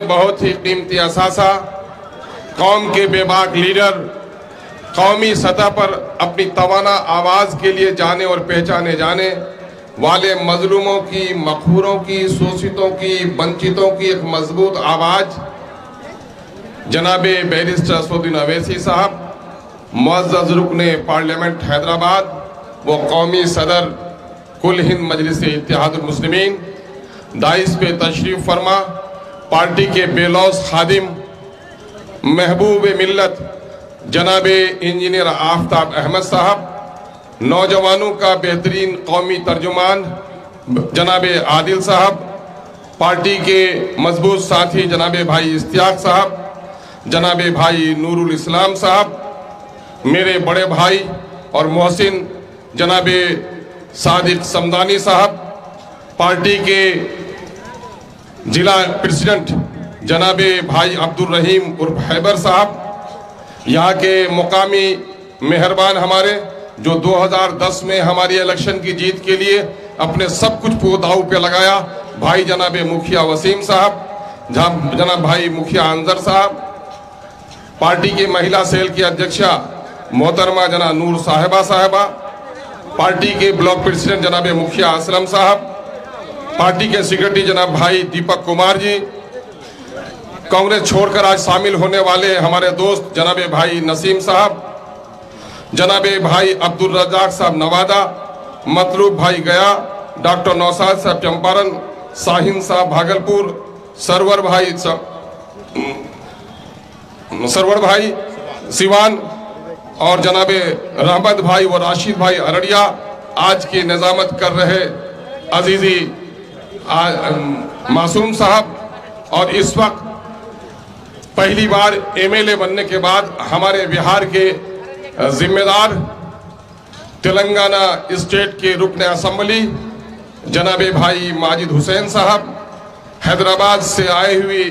बहुत ही कीमती असासा, कौम के बेबाक लीडर, कौमी सतह पर अपनी तवाना आवाज़ के लिए जाने और पहचाने जाने वाले मजलूमों की, मखबूरों की, शोषितों की, वंचितों की एक मजबूत आवाज़ जनाबे बैरिस्टर असदुद्दीन अवैसी साहब, मुअज़्ज़ज़ रुकने पार्लियामेंट हैदराबाद, वो कौमी सदर कुल हिंद मजलिस इत्तेहादुल मुस्लिमीन, दाइस पे तशरीफ़ फरमा, पार्टी के बेलौस खादिम, महबूब मिल्लत जनाबे इंजीनियर आफ्ताब अहमद साहब, नौजवानों का बेहतरीन कौमी तर्जुमान जनाबे आदिल साहब, पार्टी के मजबूत साथी जनाबे भाई इश्तियाक साहब, जनाबे भाई नूरुल इस्लाम साहब, मेरे बड़े भाई और मोहसिन जनाबे सादिक समदानी साहब, पार्टी के जिला प्रेसिडेंट जनाबे भाई अब्दुल रहीम उर्फ हैबर साहब, यहाँ के मुकामी मेहरबान हमारे जो 2010 में हमारी इलेक्शन की जीत के लिए अपने सब कुछ को दाव पे लगाया, भाई जनाबे मुखिया वसीम साहब, जनाब भाई मुखिया अंजर साहब, पार्टी की महिला सेल की अध्यक्षा मोहतरमा जना नूर साहिबा, पार्टी के ब्लॉक प्रेसिडेंट जनाबे मुखिया असलम साहब, पार्टी के सेक्रेटरी जनाब भाई दीपक कुमार जी, कांग्रेस छोड़कर आज शामिल होने वाले हमारे दोस्त जनाबे भाई नसीम साहब, जनाबे भाई अब्दुल रज़ाक साहब नवादा, मतलूब भाई गया, डॉक्टर नौसाद साहब चंपारण, साहिन साहब भागलपुर, सरवर भाई सिवान और जनाबे रहमत भाई व राशिद भाई अररिया, आज की निजामत कर रहे अजीजी मासूम साहब, और इस वक्त पहली बार एमएलए बनने के बाद हमारे बिहार के जिम्मेदार तेलंगाना स्टेट के रुकन असम्बली जनाबे भाई माजिद हुसैन साहब, हैदराबाद से आए हुए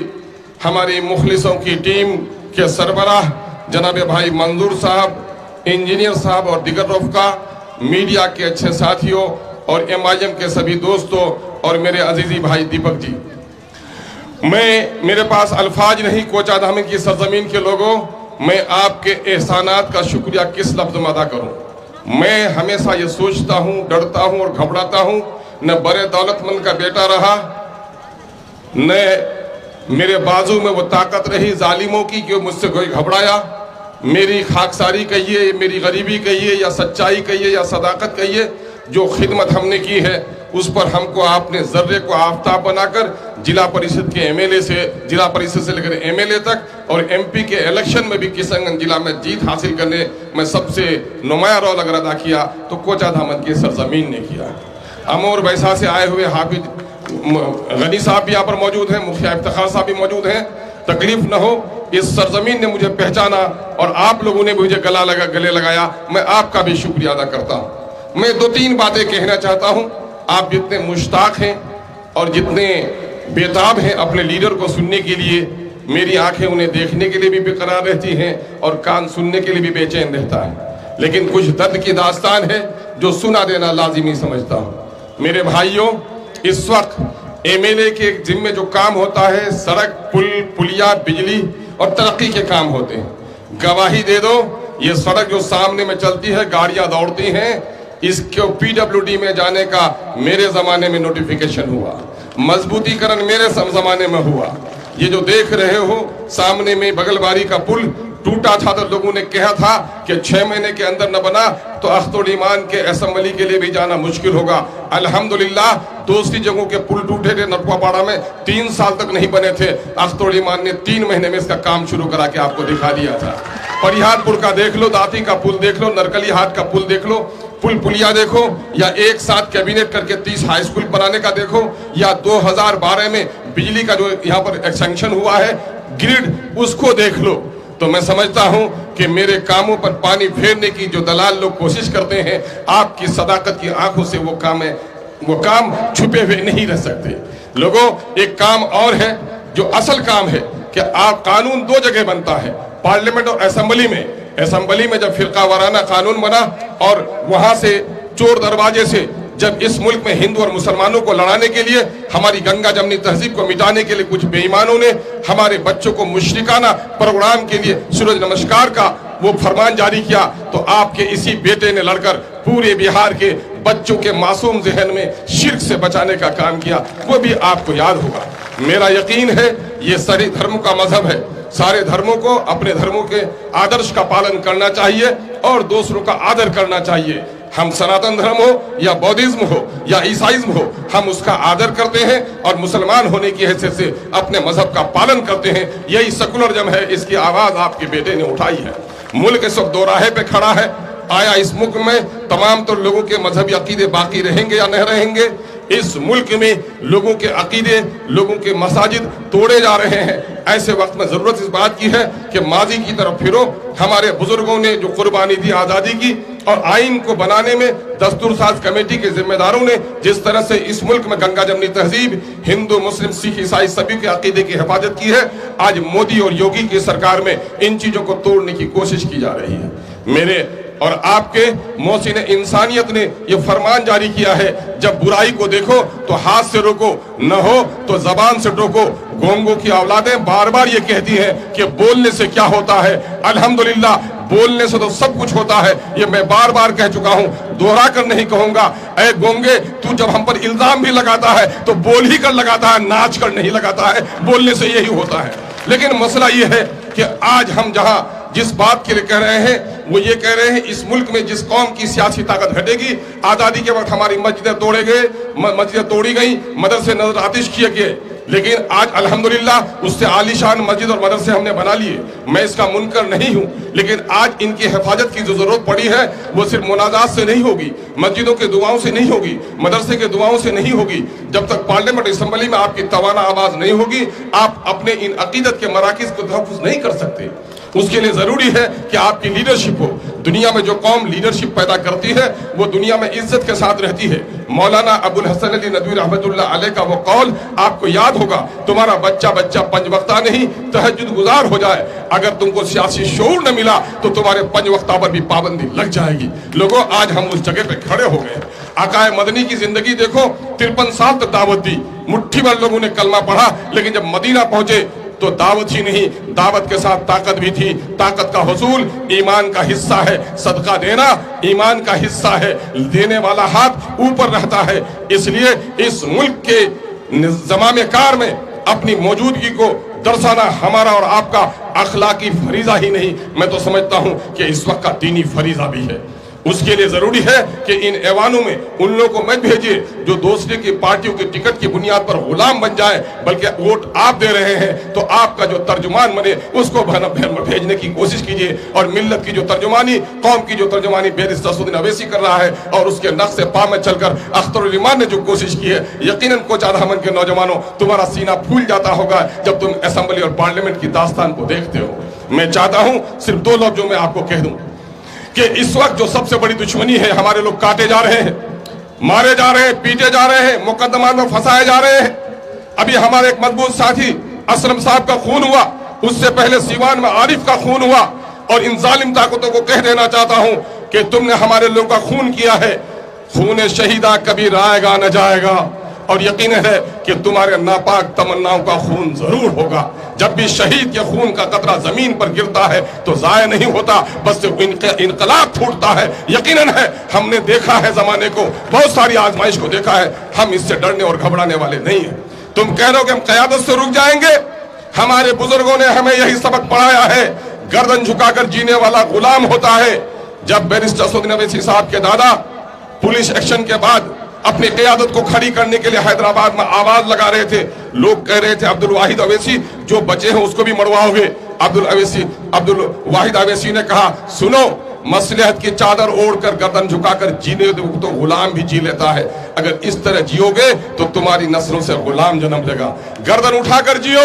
हमारी मुखलिसों की टीम के सरबराह जनाबे भाई मंजूर साहब, इंजीनियर साहब और दिगर रफ़का, मीडिया के अच्छे साथियों और MIM के सभी दोस्तों और मेरे अजीजी भाई दीपक जी, मेरे पास अल्फाज नहीं कोचाधाम की सरजमीन के लोगों, मैं आपके एहसानात का शुक्रिया किस लफ्ज़ में अदा करूं। मैं हमेशा ये सोचता हूं, डरता हूं और घबराता हूं, न बड़े दौलतमंद का बेटा रहा, न मेरे बाजू में वो ताकत रही जालिमों की कि मुझसे कोई घबराया। मेरी खाकसारी कहिए, मेरी गरीबी कहिए, या सच्चाई कहिए, या सदाकत कहिए, जो खिदमत हमने की है उस पर हमको आपने जर्रे को आफ्ताब बनाकर जिला परिषद के MLA से, जिला परिषद से लेकर MLA तक और MP के इलेक्शन में भी किशनगंज जिला में जीत हासिल करने में सबसे नुमाया रोल अगर अदा किया तो कोचाधामन की सरजमीन ने किया। अमोर बैसा से आए हुए हाफिज गनी साहब भी यहाँ पर मौजूद हैं, मुखिया इफ्तिखार साहब भी मौजूद हैं। तकलीफ न हो, इस सरजमीन ने मुझे पहचाना और आप लोगों ने मुझे गले लगाया, मैं आपका भी शुक्रिया अदा करता हूँ। मैं 2-3 बातें कहना चाहता हूँ। आप जितने मुश्ताक हैं और जितने बेताब हैं अपने लीडर को सुनने के लिए, मेरी आंखें उन्हें देखने के लिए भी बेकरार रहती हैं और कान सुनने के लिए भी बेचैन रहता है, लेकिन कुछ दर्द की दास्तान है जो सुना देना लाजिमी समझता हूँ। मेरे भाइयों, इस वक्त MLA के जिम्मे जो काम होता है, सड़क, पुल, पुलिया, बिजली और तरक्की के काम होते हैं। गवाही दे दो, ये सड़क जो सामने में चलती है, गाड़ियां दौड़ती हैं, इसको PWD में जाने का मेरे जमाने में नोटिफिकेशन हुआ, मजबूतीकरण मेरे जमाने में हुआ। ये जो देख रहे हो सामने में बगलबारी का पुल टूटा था तो लोगों ने कहा था कि 6 महीने के अंदर न बना तो अख्तुल ईमान के असेंबली के लिए भी जाना मुश्किल होगा। अल्हम्दुलिल्लाह दूसरी जगहों के पुल टूटे थे, नटवापाड़ा में 3 साल तक नहीं बने थे, अख्तुल ईमान ने 3 महीने में इसका काम शुरू करा के आपको दिखा दिया था। परिहारपुर का देख लो, दाती का पुल देख लो, नरकली हाट का पुल देख लो, पुलिया देखो, या एक साथ कैबिनेट करके 30 हाई स्कूल बनाने का देखो, या 2012 में बिजली का जो यहाँ पर सैंक्शन हुआ है ग्रिड, उसको देख लो। तो मैं समझता हूं कि मेरे कामों पर पानी फेरने की जो दलाल लोग कोशिश करते हैं, आपकी सदाकत की आंखों से वो काम छुपे हुए नहीं रह सकते। लोगों, एक काम और है जो असल काम है कि आप कानून 2 जगह बनता है, पार्लियामेंट और असेंबली में। असेंबली में जब फिरका वाराना कानून बना और वहां से चोर दरवाजे से जब इस मुल्क में हिंदू और मुसलमानों को लड़ाने के लिए, हमारी गंगा जमनी तहजीब को मिटाने के लिए कुछ बेईमानों ने हमारे बच्चों को मुशरिकाना प्रोग्राम के लिए सूरज नमस्कार का वो फरमान जारी किया, तो आपके इसी बेटे ने लड़कर पूरे बिहार के बच्चों के मासूम जहन में शिर्क से बचाने का काम किया, वो भी आपको याद होगा। मेरा यकीन है ये सारे धर्मों का मजहब है, सारे धर्मों को अपने धर्मों के आदर्श का पालन करना चाहिए और दूसरों का आदर करना चाहिए। हम सनातन धर्म हो या बौद्धिज्म हो या ईसाइज्म हो, हम उसका आदर करते हैं और मुसलमान होने की हैसियत से अपने मजहब का पालन करते हैं। यही सेकुलरिज्म है, इसकी आवाज आपके बेटे ने उठाई है। मुल्क इस वक्त दोराहे पे खड़ा है। आया इस मुल्क में तमाम तो लोगों के मजहबी अकीदे बाकी रहेंगे या नहीं रहेंगे? इस मुल्क में लोगों के अकीदे, लोगों के मसाजिद तोड़े जा रहे हैं। ऐसे वक्त में जरूरत इस बात की है कि माजी की तरफ फिरो। हमारे बुजुर्गों ने जो कुर्बानी दी आज़ादी की, और आइन को बनाने में दस्तूर साज कमेटी के जिम्मेदारों ने जिस तरह से इस मुल्क में गंगा जमनी तहजीब, हिंदू मुस्लिम सिख ईसाई सभी के अकीदे की हिफाजत की है, आज मोदी और योगी की सरकार में इन चीजों को तोड़ने की कोशिश की जा रही है। मेरे और आपके मोहसिन इंसानियत ने यह फरमान जारी किया है, जब बुराई को देखो तो हाथ से रोको, न हो तो जबान से टोको। गोंगों की औलादें बार बार ये कहती हैं कि बोलने से क्या होता है। अल्हम्दुलिल्लाह, बोलने से तो सब कुछ होता है। ये मैं बार बार कह चुका हूँ, दोहरा कर नहीं कहूंगा। ऐ गोंगे, तू जब हम पर इल्जाम भी लगाता है तो बोल ही कर लगाता है, नाच कर नहीं लगाता है। बोलने से यही होता है। लेकिन मसला ये है कि आज हम जहां जिस बात के लिए कह रहे हैं, वो ये कह रहे हैं इस मुल्क में जिस कौम की सियासी ताकत घटेगी, आज़ादी के वक्त हमारी मस्जिदें तोड़े गए, मस्जिदें तोड़ी गई, मदरसे नजर आतिश किए गए, लेकिन आज अल्हम्दुलिल्लाह उससे आलीशान मस्जिद और मदरसे हमने बना लिए। मैं इसका मुनकर नहीं हूं, लेकिन आज इनकी हिफाजत की जो जरूरत पड़ी है वो सिर्फ मुनाजात से नहीं होगी, मस्जिदों के दुआओं से नहीं होगी, मदरसे के दुआओं से नहीं होगी। जब तक पार्लियामेंट असम्बली में आपकी तवाना आवाज नहीं होगी, आप अपने इन अकीदत के मराकिज को तहफ़्फ़ुज़ नहीं कर सकते। उसके लिए जरूरी है कि आपकी लीडरशिप हो। दुनिया में जो कौम लीडरशिप पैदा करती है वो दुनिया में इज्जत के साथ रहती है। मौलाना अबुल हसन अली नदवी रहमतुल्लाह अलैह का वो कौल आपको याद होगा, तुम्हारा बच्चा पंज वक्ता नहीं तहज्जुद गुजार हो जाए, अगर तुमको सियासी शऊर न मिला तो तुम्हारे पंज वक्ता पर भी पाबंदी लग जाएगी। लोगों, आज हम उस जगह पे खड़े हो गए। आकाए मदनी की जिंदगी देखो, 53 साल तक दावत दी, मुट्ठी भर लोगों ने कलमा पढ़ा, लेकिन जब मदीना पहुंचे तो दावत ही नहीं, दावत के साथ ताकत भी थी। ताकत का हुसूल ईमान का हिस्सा है, सदका देना ईमान का हिस्सा है, देने वाला हाथ ऊपर रहता है। इसलिए इस मुल्क के ज़मामे कार में अपनी मौजूदगी को दर्शाना हमारा और आपका अखलाकी फरीजा ही नहीं, मैं तो समझता हूं कि इस वक्त का दीनी फरीजा भी है। उसके लिए जरूरी है कि इन ऐवानों में उन लोगों को मत भेजिए जो दूसरे की पार्टियों के टिकट की बुनियाद पर गुलाम बन जाए, बल्कि वोट आप दे रहे हैं तो आपका जो तर्जुमान बने उसको भेजने की कोशिश कीजिए। और मिल्लत की जो तर्जुमानी, कौम की जो तर्जुमानी बैरिस्टर सऊदी अवैसी कर रहा है और उसके नक्शे पा में चलकर अख्तरुल ईमान ने जो कोशिश की है, यकीनन कोचा दामन के नौजवानों तुम्हारा सीना फूल जाता होगा जब तुम असेंबली और पार्लियामेंट की दास्तान को देखते हो। मैं चाहता हूं सिर्फ 2 लफ्जों में आपको कह दूं कि इस वक्त जो सबसे बड़ी दुश्मनी है, हमारे लोग काटे जा रहे हैं, मारे जा रहे हैं, पीटे जा रहे हैं, मुकदमा में फंसाए जा रहे हैं। अभी हमारे एक मजबूत साथी असलम साहब का खून हुआ, उससे पहले सीवान में आरिफ का खून हुआ। और इन जालिम ताकतों को कह देना चाहता हूं कि तुमने हमारे लोगों का खून किया है, खून शहीदा कभी राएगा न जाएगा, और यकीन है कि तुम्हारे नापाक तमन्नाओं का खून जरूर होगा। जब भी शहीद के खून का कतरा जमीन पर गिरता है तो जाया नहीं होता, बस इनकलाब फूटता है। यकीनन है, हमने देखा है जमाने को, बहुत सारी आजमाइश को देखा है, हम इससे डरने और घबराने वाले नहीं है। तुम कह रहे हो कि हम क़यादत से रुक जाएंगे, हमारे बुजुर्गों ने हमें यही सबक पढ़ाया है, गर्दन झुकाकर जीने वाला गुलाम होता है। जब बैरिस्टर सऊदी अवैसी साहब के दादा पुलिस एक्शन के बाद अपनी क़यादत को खड़ी करने के लिए हैदराबाद में आवाज लगा रहे थे, लोग कह रहे थे अब्दुल वाहिद अवैसी जो बचे हैं उसको भी मरवाओगे। अब्दुल वाहिद अवैसी ने कहा, सुनो, मसलहत की चादर ओढ़कर गर्दन झुकाकर जीने तो गुलाम भी जी लेता है, अगर इस तरह जियोगे तो तुम्हारी नस्लों से गुलाम जन्म लेगा। गर्दन उठाकर जियो,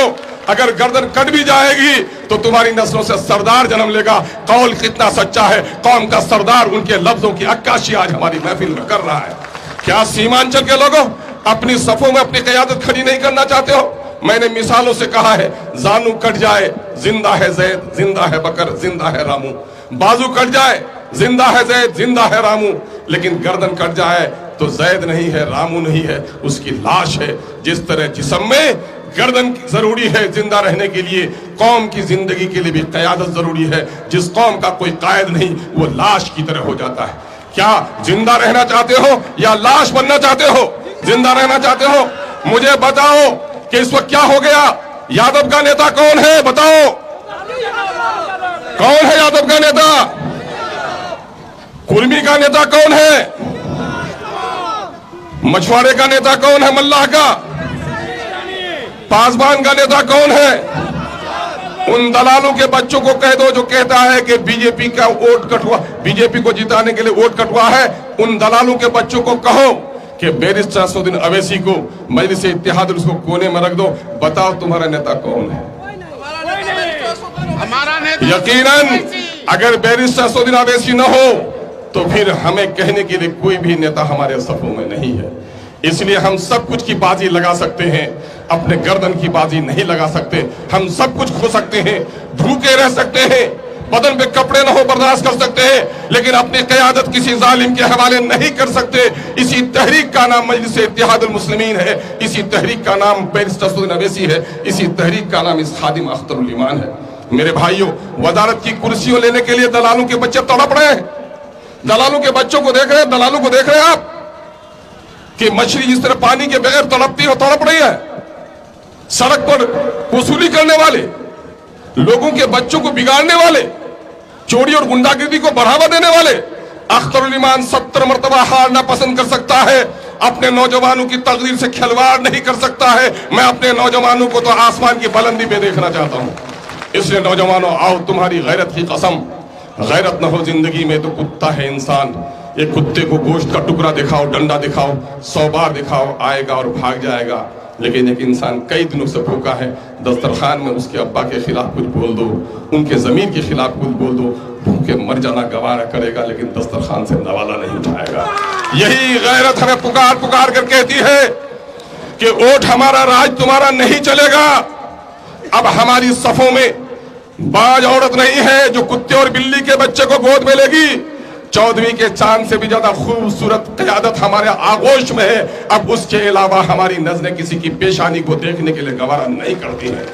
अगर गर्दन कट भी जाएगी तो तुम्हारी नस्लों से सरदार जन्म लेगा। कौल कितना सच्चा है, कौम का सरदार उनके लफ्जों की अक्काशी आज हमारी महफिल में कर रहा है। क्या सीमांचल के लोगों अपनी सफों में अपनी क़यादत खड़ी नहीं करना चाहते हो? मैंने मिसालों से कहा है, जानू कट जाए जिंदा है जैद, जिंदा है बकर, जिंदा है रामू। बाजू कट जाए जिंदा है जैद, जिंदा है रामू, लेकिन गर्दन कट जाए तो जैद नहीं है, रामू नहीं है, उसकी लाश है। जिस तरह जिस्म में गर्दन जरूरी है जिंदा रहने के लिए, कौम की जिंदगी के लिए भी क़यादत जरूरी है। जिस कौम का कोई कायद नहीं वो लाश की तरह हो जाता है। क्या जिंदा रहना चाहते हो या लाश बनना चाहते हो? जिंदा रहना चाहते हो? मुझे बताओ कि इस वक्त क्या हो गया। यादव का नेता कौन है? बताओ कौन है यादव का नेता? कुर्मी का नेता कौन है? मछुआरे का नेता कौन है? मल्लाह का? पासवान का नेता कौन है? उन दलालों के बच्चों को कह दो जो कहता है कि बीजेपी का वोट कटवा, बीजेपी को जिताने के लिए वोट कटवा है। उन दलालों के बच्चों को कहो कि बैरिस्टर असदुद्दीन अवैसी को मजलिस इत्तेहाद उसको कोने में रख दो। बताओ तुम्हारा नेता कौन है? यकीनन अगर बैरिस्टर असदुद्दीन अवैसी न हो तो फिर हमें कहने के लिए कोई भी नेता हमारे सफों में नहीं है। इसलिए हम सब कुछ की बाजी लगा सकते हैं, अपने गर्दन की बाजी नहीं लगा सकते। हम सब कुछ खो सकते हैं, भूखे रह सकते हैं, बदन पे कपड़े न हो बर्दाश्त कर सकते हैं, लेकिन अपनी क़यादत किसी जालिम के हवाले नहीं कर सकते। इसी तहरीक का नाम मजलिस इत्तेहादुल मुस्लिमीन है, इसी तहरीक का नाम बैरिस्टर असदुद्दीन अवैसी है, इसी तहरीक का नाम इस खादिम अख्तरुल ईमान है। मेरे भाइयों, वजारत की कुर्सियों लेने के लिए दलालों के बच्चे तड़प रहे हैं। दलालों के बच्चों को देख रहे हैं, दलालों को देख रहे हैं आप कि मछली जिस तरह पानी के बगैर तड़पती है, तड़प रही है। सड़क पर वसूली करने वाले, लोगों के बच्चों को बिगाड़ने वाले, चोरी और गुंडागिरी को बढ़ावा देने वाले, अख्तरुल ईमान 70 मरतबा हारना पसंद कर सकता है, अपने नौजवानों की तकदीर से खिलवाड़ नहीं कर सकता है। मैं अपने नौजवानों को तो आसमान की बुलंदी पे देखना चाहता हूं। इसलिए नौजवानों, आओ तुम्हारी गैरत की कसम, गैरत न हो जिंदगी में तो कुत्ता है इंसान। एक कुत्ते को गोश्त का टुकड़ा दिखाओ, डंडा दिखाओ, 100 बार दिखाओ, आएगा और भाग जाएगा। लेकिन एक इंसान कई दिनों से भूखा है, दस्तरखान में उसके अब्बा के खिलाफ कुछ बोल दो, उनके जमीन के खिलाफ कुछ बोल दो, भूखे मर जाना गवारा करेगा, लेकिन दस्तरखान से नवाला नहीं उठाएगा। यही गैरत हमें पुकार पुकार कर कहती है कि वोट हमारा, राज तुम्हारा नहीं चलेगा। अब हमारी सफों में बाज औरत नहीं है जो कुत्ते और बिल्ली के बच्चे को गोद में लेगी। 14वीं के चांद से भी ज्यादा खूबसूरत क़यादत हमारे आगोश में है। अब उसके अलावा हमारी नजरें किसी की पेशानी को देखने के लिए गवारा नहीं करती हैं।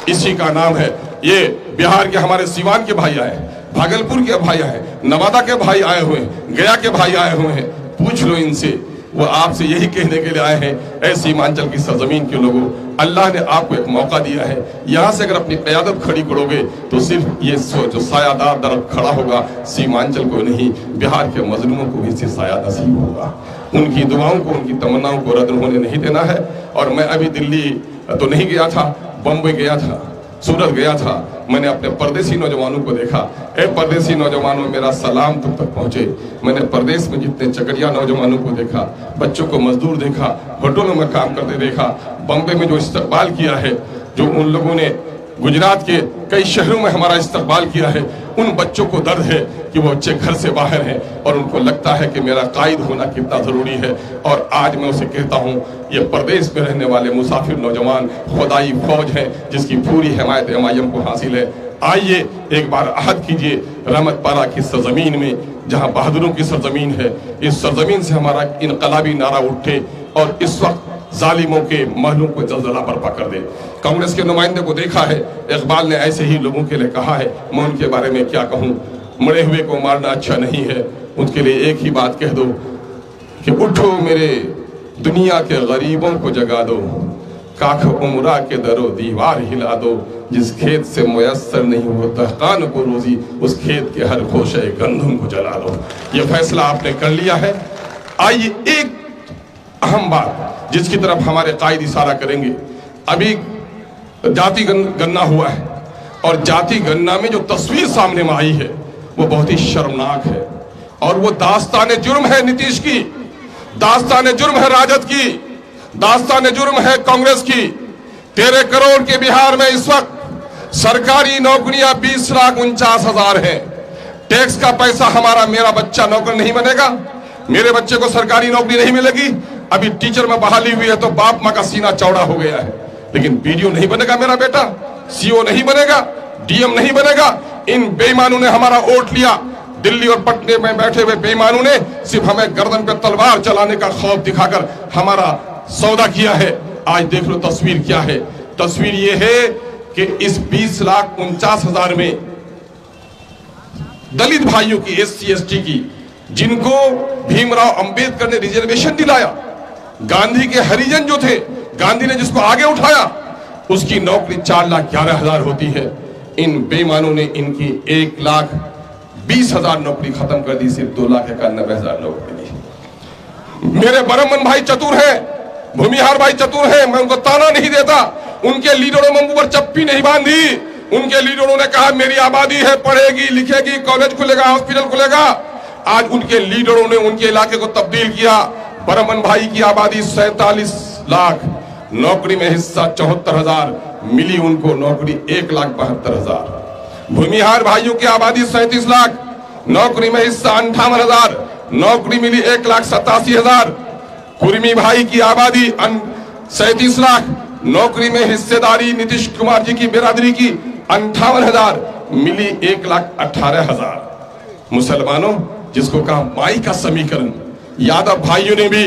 इसी का नाम है, ये बिहार के हमारे सीवान के भाई आए, भागलपुर के भाई आए, नवादा के भाई आए हुए हैं, गया के भाई आए हुए हैं। पूछ लो इनसे, वो आपसे यही कहने के लिए आए हैं, ऐ सीमांचल की सरजमीन के लोगों, अल्लाह ने आपको एक मौका दिया है। यहाँ से अगर अपनी क़यादत खड़ी करोगे तो सिर्फ ये जो सायादार दरख्त खड़ा होगा, सीमांचल को नहीं, बिहार के मजलूमों को भी इससे साया नसीब होगा। उनकी दुआओं को, उनकी तमन्नाओं को रद्द होने नहीं देना है। और मैं अभी दिल्ली तो नहीं गया था, बम्बई गया था, सूरत गया था। मैंने अपने परदेसी नौजवानों को देखा। ए परदेसी नौजवानों, मेरा सलाम तुम तक पहुंचे। मैंने परदेश में जितने चकरिया नौजवानों को देखा, बच्चों को मजदूर देखा, होटलों में काम करते देखा, बम्बई में जो इस्तकबाल किया है, जो उन लोगों ने गुजरात के कई शहरों में हमारा इस्तकबाल किया है, उन बच्चों को दर्द है कि वो बच्चे घर से बाहर हैं और उनको लगता है कि मेरा कायद होना कितना ज़रूरी है। और आज मैं उसे कहता हूँ, ये परदेश में रहने वाले मुसाफिर नौजवान खुदाई फौज है जिसकी पूरी हिमायत एमआईएम को हासिल है। आइए एक बार अहद कीजिए रहमत पारा की सरजमीन में, जहाँ बहादुरों की सरजमीन है, इस सरजमीन से हमारा इनकलाबी नारा उठे और इस वक्त जालिमों के महलों को जलजला बर्पा कर दे। कांग्रेस के नुमाइंदे को देखा है, इकबाल ने ऐसे ही लोगों के लिए कहा है। मैं उनके बारे में क्या कहूँ, मरे हुए को मारना अच्छा नहीं है। उनके लिए एक ही बात कह दो कि उठो मेरे दुनिया के गरीबों को जगा दो, काख उमरा के दरो दीवार हिला दो, जिस खेत से मुयस्सर नहीं हो दहकान को रोजी, उस खेत के हर खोशे गंदम को जला दो। ये फैसला आपने कर लिया है। आइए एक अहम बात जिसकी तरफ हमारे कायद इशारा करेंगे। अभी जाति गणना हुआ है और जाति गणना में जो तस्वीर सामने में आई है वो बहुत ही शर्मनाक है और वो दास्तान जुर्म है नीतीश की, दास्तान जुर्म है राजद की, दास्तान जुर्म है कांग्रेस की। 13 करोड़ के बिहार में इस वक्त सरकारी नौकरियां 20,49,000 है। टैक्स का पैसा हमारा, मेरा बच्चा नौकर नहीं बनेगा, मेरे बच्चे को सरकारी नौकरी नहीं मिलेगी। अभी टीचर में बहाली हुई है तो बाप माँ का सीना चौड़ा हो गया है, लेकिन बीडीओ नहीं बनेगा मेरा बेटा, सीओ नहीं बनेगा, डीएम नहीं बनेगा। इन बेईमानों ने हमारा वोट लिया, दिल्ली और पटने में बैठे हुए बेईमानों ने सिर्फ हमें गर्दन पे तलवार चलाने का खौफ दिखाकर हमारा सौदा किया है। आज देख लो तस्वीर क्या है। तस्वीर ये है कि इस 20,49,000 में दलित भाइयों की, SC ST की, जिनको भीमराव अंबेडकर ने रिजर्वेशन दिलाया, गांधी के हरिजन जो थे, गांधी ने जिसको आगे उठाया, उसकी नौकरी 4,11,000 होती है। इन बेईमानों ने इनकी 1,20,000 नौकरी खत्म कर दी, सिर्फ 2,91,000 नौकरी दी। मेरे बरमन भाई चतुर है, भूमिहार भाई चतुर है, मैं उनको ताना नहीं देता। उनके लीडरों ने मुंह पर चप्पी नहीं बांधी। उनके लीडरों ने कहा मेरी आबादी है, पढ़ेगी लिखेगी, कॉलेज खुलेगा, हॉस्पिटल खुलेगा। आज उनके लीडरों ने उनके इलाके को तब्दील किया। बरमन भाई की आबादी 47 लाख, नौकरी में हिस्सा 74,000 मिली उनको, नौकरी 1,72,000। भूमिहार भाइयों की आबादी 37 लाख, नौकरी में हिस्सा 58,000, नौकरी मिली 1,87,000। कुर्मी भाई की आबादी 37 लाख, नौकरी में हिस्सेदारी नीतीश कुमार जी की बिरादरी की 58,000 मिली 1,18,000। मुसलमानों, जिसको कहा माई का समीकरण, यादव भाइयों ने भी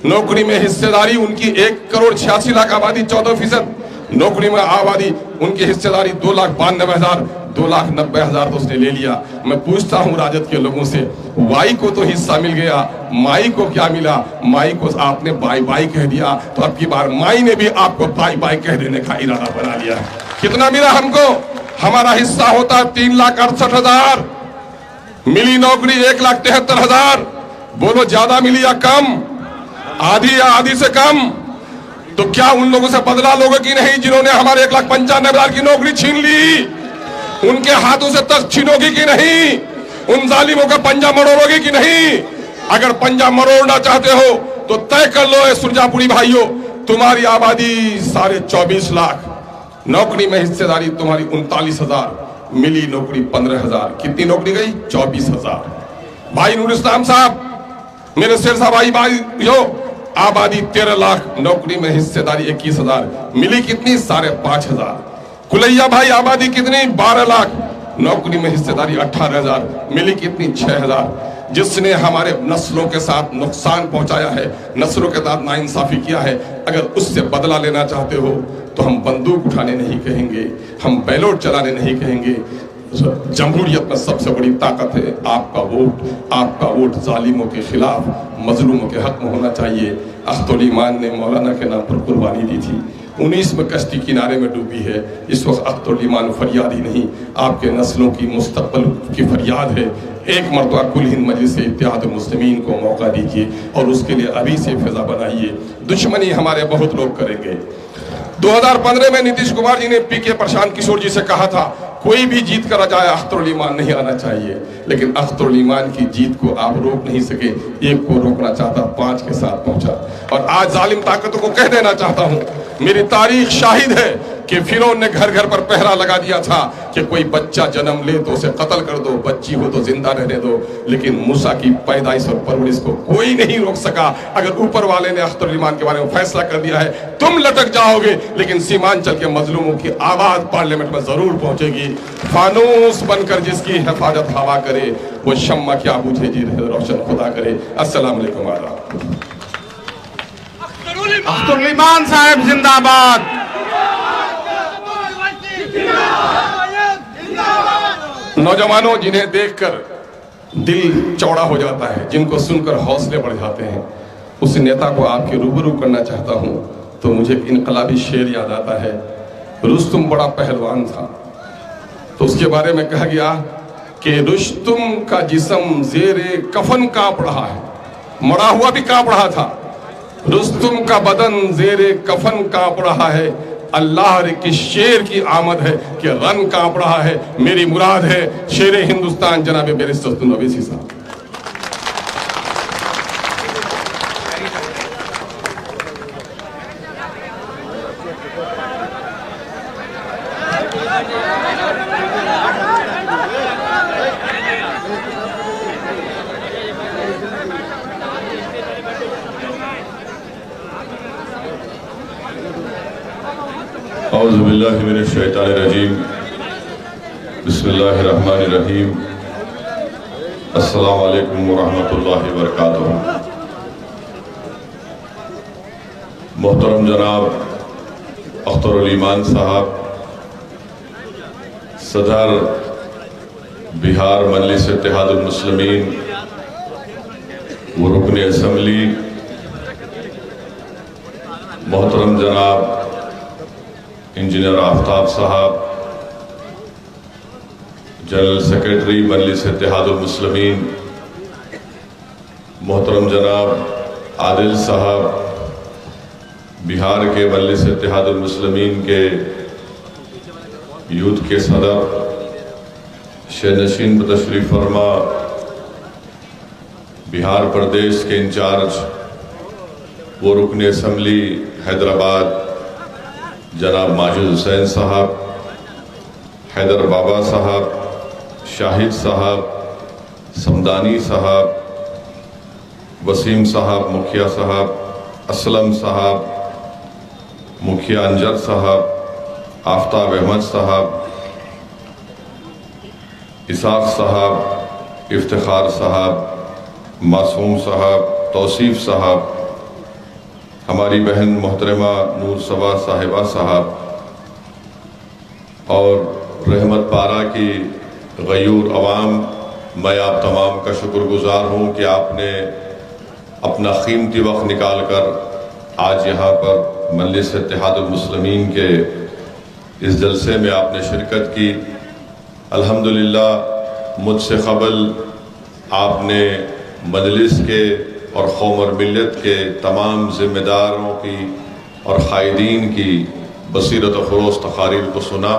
नौकरी में हिस्सेदारी, उनकी 1,86,00,000 आबादी 14%, नौकरी में आबादी उनकी हिस्सेदारी 2,92,000, 2,90,000 तो उसने ले लिया। मैं पूछता हूं राजद के लोगों से, वाई को तो हिस्सा मिल गया, माई को क्या मिला? माई को आपने बाई बाई कह दिया, तो अब की बार माई ने भी आपको बाई बाई कह देने का इरादा बना लिया। कितना मिला हमको? हमारा हिस्सा होता 3,68,000, मिली नौकरी 1,73,000। बोलो ज्यादा मिली या कम? आधी या आधी से कम? तो क्या उन लोगों से बदला लोगे कि नहीं जिन्होंने हमारे 1,95,000 की नौकरी छीन ली? उनके हाथों से तख्त छीनोगी कि नहीं? उन जालिमों का पंजा मरोड़ोगे कि नहीं? अगर पंजा मरोड़ना चाहते हो तो तय कर लो सुरजापुरी भाइयों, तुम्हारी आबादी 24.5 लाख, नौकरी में हिस्सेदारी तुम्हारी 39,000, मिली नौकरी 15,000। कितनी नौकरी गई? 24,000। भाई नूर इस्लाम साहब, मेरे शेरशाह भाइयों, आबादी 13 लाख, नौकरी में हिस्सेदारी 21,000, मिली कितनी? 5,500। कुलैया भाई आबादी कितनी? 12 लाख, नौकरी में हिस्सेदारी 18,000, मिली कितनी? 6,000। जिसने हमारे नस्लों के साथ नुकसान पहुंचाया है, नस्लों के साथ नाइंसाफी किया है, अगर उससे बदला लेना चाहते हो तो हम बंदूक उठाने नहीं कहेंगे, हम बैलोट चलाने नहीं कहेंगे। जमहूरियत में सबसे बड़ी ताकत है आपका वोट। आपका वोट जालिमों के खिलाफ, मजलूमों के हक में होना चाहिए। अख्तुल ईमान ने मौलाना के नाम पर कुर्बानी दी थी, 19 में कश्ती किनारे में डूबी है। इस वक्त अख्तुल ईमान फरियाद ही नहीं, आपके नस्लों की मुस्तकबिल की फरियाद है। एक मरतबा कुल हिंद मजलिस इत्तेहाद मुस्लिमीन को मौका दीजिए और उसके लिए अभी से फिजा बनाइए। दुश्मनी हमारे बहुत लोग करेंगे। 2015 में नीतीश कुमार जी ने PK प्रशांत किशोर जी से कहा था, कोई भी जीत कर आ जाए अख्तरुल ईमान नहीं आना चाहिए। लेकिन अख्तरुल ईमान की जीत को आप रोक नहीं सके। एक को रोकना चाहता, 5 के साथ पहुंचा। और आज जालिम ताकतों को कह देना चाहता हूं, मेरी तारीख शाहिद है कि फिरौन ने घर घर पर पहरा लगा दिया था कि कोई बच्चा जन्म ले तो उसे कत्ल कर दो, बच्ची हो तो जिंदा रहने दो। लेकिन मूसा की पैदाइश और परवरिश को कोई नहीं रोक सका। अगर ऊपर वाले ने अख्तरुल ईमान के बारे में फैसला कर दिया है, तुम लटक जाओगे, लेकिन सीमांचल के मजलूमों की आवाज पार्लियामेंट में जरूर पहुंचेगी। फानूस बनकर जिसकी हिफाजत हवा करे, वो शम्मा क्या बुझे जी रोशन खुदा करे। अस्सलाम वालेकुम। अख्तरुल ईमान साहब जिंदाबाद। नौजवानों, जिन्हें देखकर दिल चौड़ा हो जाता है, जिनको सुनकर हौसले बढ़ जाते हैं, उस नेता को आपके रूबरू करना चाहता हूं तो मुझे एक इनकलाबी शेर याद आता है। रुस्तुम बड़ा पहलवान था, तो उसके बारे में कहा गया कि रुस्तुम का जिस्म जेरे कफन कांप रहा है, मरा हुआ भी कांप रहा था। रुस्तुम का बदन जेरे कफन कांप रहा है, अल्लाह की शेर की आमद है कि रन कांप रहा है। मेरी मुराद है शेर हिंदुस्तान जनाब बैरिस्टर अवैसी साहब। औज़ुबिल्लाहि मिनश शैतानिर रजीम, बिस्मिल्लाहिर रहमानिर रहीम। अस्सलामु अलैकुम वरहमतुल्लाहि वबरकातुहू। मोहतरम जनाब अख्तरुल ईमान साहब, सदर बिहार मजलिस इत्तेहादुल मुस्लिमीन व रुकन असम्बली, मोहतरम जनाब इंजीनियर आफ्ताब साहब, जनरल सेक्रेटरी मजलिस इत्तेहादुल मुस्लिमीन मोहतरम जनाब आदिल साहब, बिहार के मजलिस इत्तेहादुल मुस्लिमीन के यूथ के सदर शेनशीन तशरीफ फरमा, बिहार प्रदेश के इंचार्ज वो रुकन असम्बली हैदराबाद जनाब माजिद हुसैन साहब, हैदर बाबा साहब, शाहिद साहब, समदानी साहब, वसीम साहब, मुखिया साहब, असलम साहब, मुखिया अंजर साहब, आफ्ताब अहमद साहब, इसाक साहब, इफ्तिखार साहब, मासूम साहब, तौसीफ साहब, हमारी बहन मोहतरमा नूर सबा साहिबा साहब और रहमत पारा की गयूर अवाम, मैं आप तमाम का शुक्रगुजार हूँ कि आपने अपना कीमती वक्त निकाल कर आज यहाँ पर मजलिस इत्तेहादुल मुस्लिमीन के इस जलसे में आपने शिरकत की। अल्हम्दुलिल्लाह मुझसे क़बल आपने मजलिस के और कौम और मिल्लत के तमाम ज़िम्मेदारों की और क़ायदीन की बसीरत व फ़रोज़ तक़ारीर को सुना।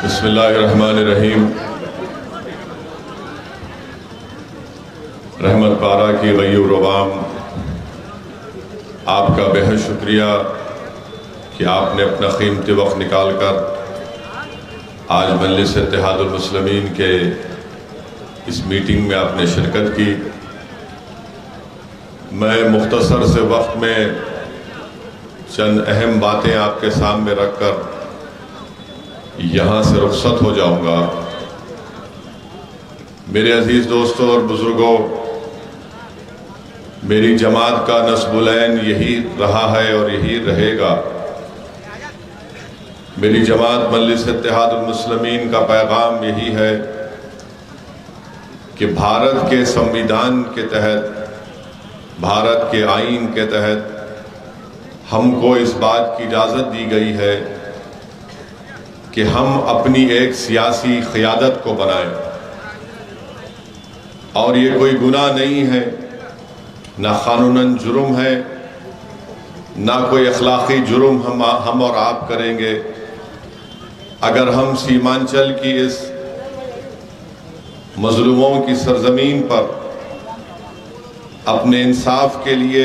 बिस्मिल्लाहिर्रहमानिर्रहीम। रहमत पारा की गयूर अवाम, आपका बेहद शुक्रिया कि आपने अपना कीमती वक्त निकाल कर आज मजलिस इत्तेहादुल मुस्लिमीन के इस मीटिंग में आपने शिरकत की। मैं मुख्तसर से वक्त में चंद अहम बातें आपके सामने रखकर यहाँ से रुखसत हो जाऊँगा। मेरे अजीज़ दोस्तों और बुज़ुर्गों, मेरी जमात का नस्बुलैन यही रहा है और यही रहेगा। मेरी जमात मजलिस इत्तेहादुल मुस्लिमीन का पैगाम यही है कि भारत के संविधान के तहत, भारत के आईन के तहत हमको इस बात की इजाज़त दी गई है कि हम अपनी एक सियासी क़ियादत को बनाएं। और ये कोई गुनाह नहीं है, ना क़ानूनन जुर्म है, ना कोई अखलाक़ी जुर्म हम और आप करेंगे अगर हम सीमांचल की इस मज़लूमों की सरज़मीन पर अपने इंसाफ के लिए,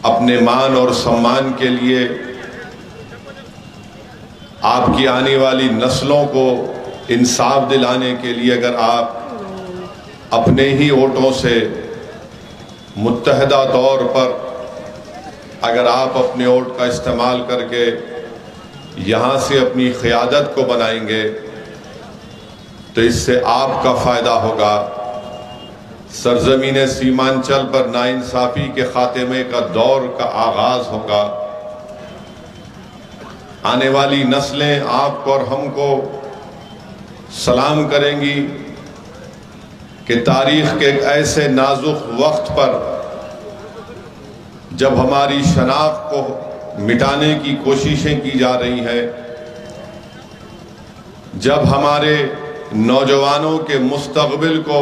अपने मान और सम्मान के लिए, आपकी आने वाली नस्लों को इंसाफ दिलाने के लिए अगर आप अपने ही वोटों से मुत्तहदा तौर पर अगर आप अपने वोट का इस्तेमाल करके यहाँ से अपनी क़ियादत को बनाएंगे तो इससे आपका फ़ायदा होगा। सरज़मीन सीमांचल पर नाइंसाफ़ी के ख़ात्मे का दौर का आगाज़ होगा। आने वाली नस्लें आपको और हमको सलाम करेंगी कि तारीख़ के एक ऐसे नाजुक वक्त पर जब हमारी शनाख्त को मिटाने की कोशिशें की जा रही हैं, जब हमारे नौजवानों के मुस्तक़बिल को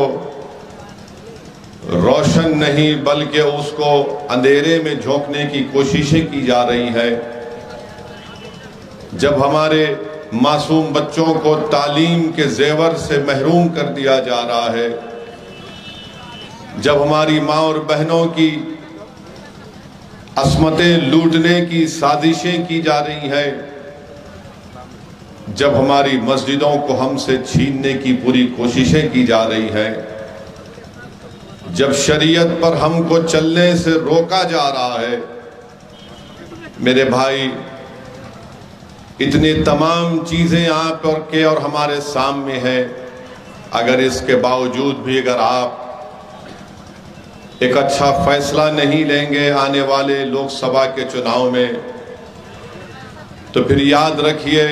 रोशन नहीं बल्कि उसको अंधेरे में झोंकने की कोशिशें की जा रही हैं, जब हमारे मासूम बच्चों को तालीम के जेवर से महरूम कर दिया जा रहा है, जब हमारी माँ और बहनों की अस्मतें लूटने की साजिशें की जा रही हैं, जब हमारी मस्जिदों को हमसे छीनने की पूरी कोशिशें की जा रही हैं, जब शरीयत पर हमको चलने से रोका जा रहा है, मेरे भाई इतनी तमाम चीज़ें आप के और हमारे सामने हैं। अगर इसके बावजूद भी अगर आप एक अच्छा फैसला नहीं लेंगे आने वाले लोकसभा के चुनाव में, तो फिर याद रखिए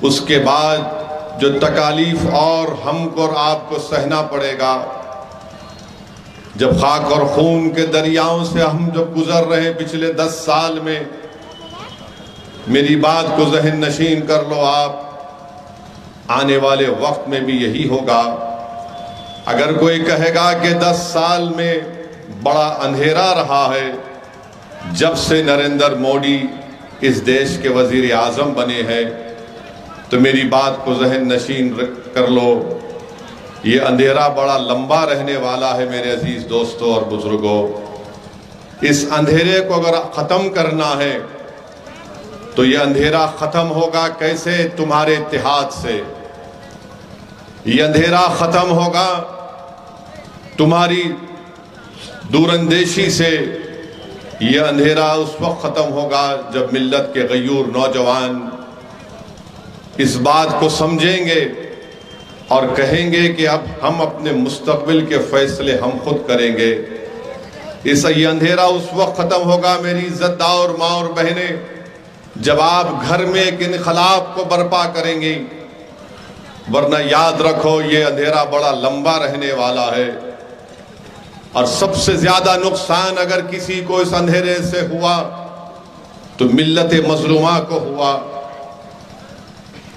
उसके बाद जो तकालीफ और हमको और आपको सहना पड़ेगा। जब खाक और खून के दरियाओं से हम जब गुजर रहे हैं पिछले 10 साल में, मेरी बात को ज़हन नशीन कर लो आप, आने वाले वक्त में भी यही होगा। अगर कोई कहेगा कि 10 साल में बड़ा अंधेरा रहा है जब से नरेंद्र मोदी इस देश के वज़ीर आज़म बने हैं, तो मेरी बात को ज़हन नशीन कर लो, ये अंधेरा बड़ा लंबा रहने वाला है। मेरे अजीज़ दोस्तों और बुज़ुर्गों, इस अंधेरे को अगर ख़त्म करना है तो ये अंधेरा ख़त्म होगा कैसे? तुम्हारे इत्तेहाद से। ये अंधेरा ख़त्म होगा तुम्हारी दूरंदेशी से। ये अंधेरा उस वक्त ख़त्म होगा जब मिल्लत के गयूर नौजवान इस बात को समझेंगे और कहेंगे कि अब हम अपने मुस्तक़बिल के फ़ैसले हम खुद करेंगे। ये अंधेरा उस वक्त ख़त्म होगा मेरी इज़्ज़तदार और माँ और बहनें, जब आप घर में एक इनक़लाब को बर्पा करेंगी। वरना याद रखो ये अंधेरा बड़ा लंबा रहने वाला है और सबसे ज़्यादा नुकसान अगर किसी को इस अंधेरे से हुआ तो मिल्लत मज़लूमा को हुआ।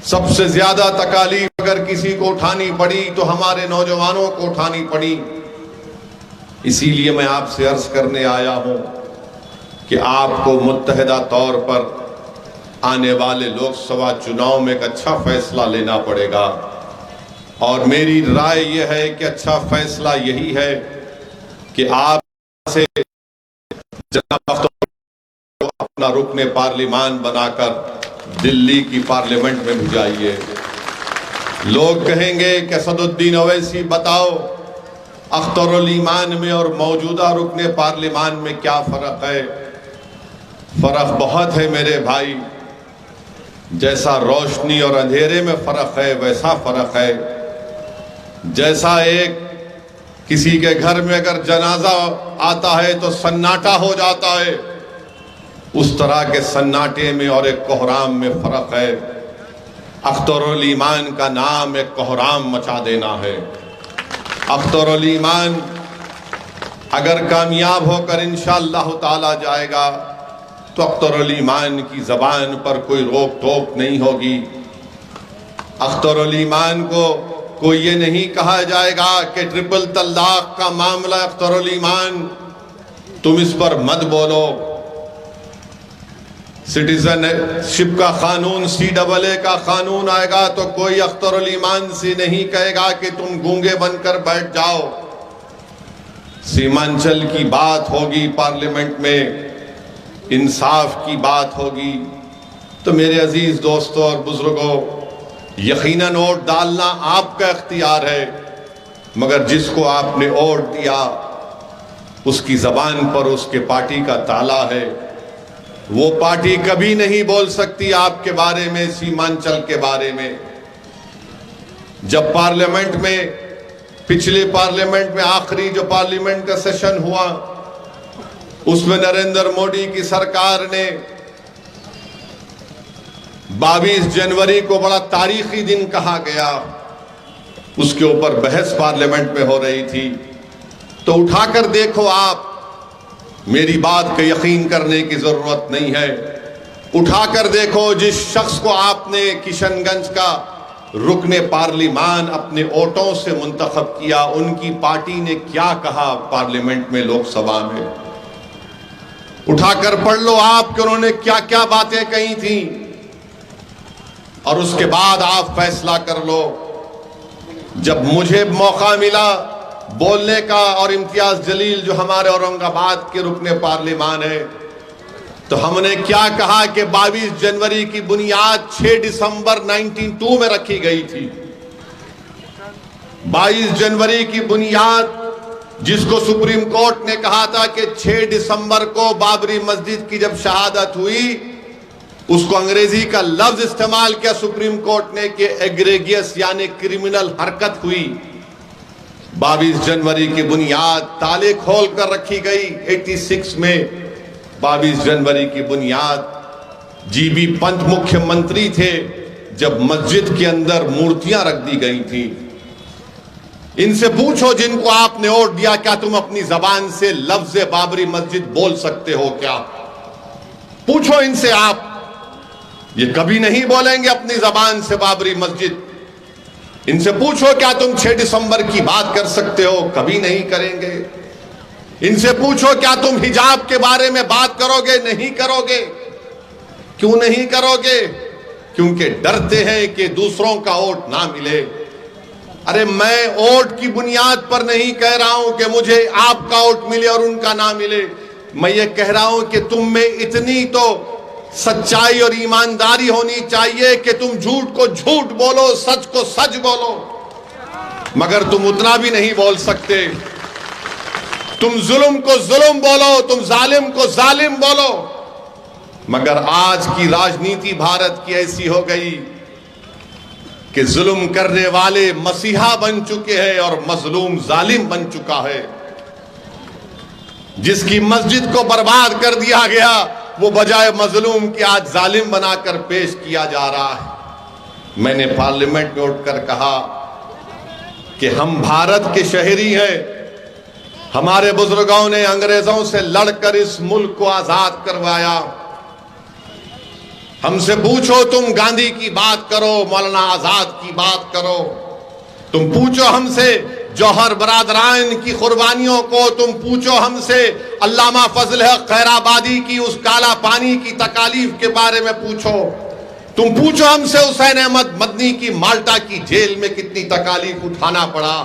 सबसे ज़्यादा तकालीफ अगर किसी को उठानी पड़ी तो हमारे नौजवानों को उठानी पड़ी। इसीलिए मैं आपसे अर्ज़ करने आया हूँ कि आपको मुत्तहिदा तौर पर आने वाले लोकसभा चुनाव में एक अच्छा फैसला लेना पड़ेगा। और मेरी राय यह है कि अच्छा फैसला यही है कि आप से जनाब को अपना रुकने पार्लिमान बनाकर दिल्ली की पार्लियामेंट में भिजाइए। लोग कहेंगे कि असदुद्दीन ओवैसी बताओ अख्तरुल ईमान में और मौजूदा रुकने पार्लिमान में क्या फ़र्क है? फ़र्क बहुत है मेरे भाई। जैसा रोशनी और अंधेरे में फ़र्क है वैसा फ़र्क है। जैसा एक किसी के घर में अगर जनाजा आता है तो सन्नाटा हो जाता है, उस तरह के सन्नाटे में और एक कोहराम में फ़र्क है। अख्तरुल ईमान का नाम एक कोहराम मचा देना है। अख्तरुल ईमान अगर कामयाब होकर इंशाअल्लाह ताला जाएगा तो अख्तरुल ईमान की ज़बान पर कोई रोक टोक नहीं होगी। अख्तरुल ईमान को कोई ये नहीं कहा जाएगा कि ट्रिपल तलाक का मामला अख्तरुल ईमान, तुम इस पर मत बोलो। सिटीजनशिप का कानून CAA का कानून आएगा तो कोई अख्तरुल ईमान से नहीं कहेगा कि तुम गूंगे बनकर बैठ जाओ। सीमांचल की बात होगी पार्लियामेंट में, इंसाफ की बात होगी। तो मेरे अजीज दोस्तों और बुजुर्गों, यकीनन वोट डालना आपका इख्तियार है, मगर जिसको आपने वोट दिया उसकी जबान पर उसके पार्टी का ताला है। वो पार्टी कभी नहीं बोल सकती आपके बारे में, सीमांचल के बारे में। जब पार्लियामेंट में, पिछले पार्लियामेंट में आखिरी जो पार्लियामेंट का सेशन हुआ, उसमें नरेंद्र मोदी की सरकार ने 22 जनवरी को बड़ा तारीखी दिन कहा गया, उसके ऊपर बहस पार्लियामेंट में हो रही थी। तो उठाकर देखो आप, मेरी बात का यकीन करने की जरूरत नहीं है। उठाकर देखो, जिस शख्स को आपने किशनगंज का रुकने पार्लिमान अपने वोटों से मुंतखब किया, उनकी पार्टी ने क्या कहा पार्लियामेंट में, लोकसभा में। उठाकर पढ़ लो आप कि उन्होंने क्या क्या बातें कही थी, और उसके बाद आप फैसला कर लो। जब मुझे मौका मिला बोलने का, और इम्तियाज जलील जो हमारे औरंगाबाद के रुकने पार्लिमान है, तो हमने क्या कहा कि 22 जनवरी की बुनियाद 6 दिसंबर 1992 में रखी गई थी। 22 जनवरी की बुनियाद जिसको सुप्रीम कोर्ट ने कहा था कि 6 दिसंबर को बाबरी मस्जिद की जब शहादत हुई, उसको अंग्रेजी का लफ्ज इस्तेमाल किया सुप्रीम कोर्ट ने कि एग्रेगियस यानी क्रिमिनल हरकत हुई। 22 जनवरी की बुनियाद ताले खोल कर रखी गई। 86 में 22 जनवरी की बुनियाद GB पंत मुख्यमंत्री थे जब मस्जिद के अंदर मूर्तियां रख दी गई थी। इनसे पूछो जिनको आपने वोट दिया, क्या तुम अपनी जबान से लफ्ज बाबरी मस्जिद बोल सकते हो क्या? पूछो इनसे आप, ये कभी नहीं बोलेंगे अपनी जबान से बाबरी मस्जिद। इनसे पूछो क्या तुम 6 दिसंबर की बात कर सकते हो? कभी नहीं करेंगे। इनसे पूछो क्या तुम हिजाब के बारे में बात करोगे? नहीं करोगे। क्यों नहीं करोगे? क्योंकि डरते हैं कि दूसरों का वोट ना मिले। अरे मैं वोट की बुनियाद पर नहीं कह रहा हूं कि मुझे आपका वोट मिले और उनका ना मिले। मैं ये कह रहा हूं कि तुम में इतनी तो सच्चाई और ईमानदारी होनी चाहिए कि तुम झूठ को झूठ बोलो, सच को सच बोलो, मगर तुम उतना भी नहीं बोल सकते। तुम जुल्म को जुल्म बोलो, तुम जालिम को जालिम बोलो, मगर आज की राजनीति भारत की ऐसी हो गई कि जुल्म करने वाले मसीहा बन चुके हैं और मजलूम जालिम बन चुका है। जिसकी मस्जिद को बर्बाद कर दिया गया, वो बजाय मजलूम के आज जालिम बनाकर पेश किया जा रहा है। मैंने पार्लियामेंट में उठकर कहा कि हम भारत के शहरी हैं। हमारे बुजुर्गों ने अंग्रेजों से लड़कर इस मुल्क को आजाद करवाया। हमसे पूछो, तुम गांधी की बात करो, मौलाना आजाद की बात करो, तुम पूछो हमसे जौहर बरादरान की कुर्बानियों को, तुम पूछो हमसे अल्लामा फजल हक खैराबादी की उस काला पानी की तकालीफ के बारे में पूछो, तुम पूछो हमसे हुसैन अहमद मदनी की माल्टा की जेल में कितनी तकालीफ उठाना पड़ा।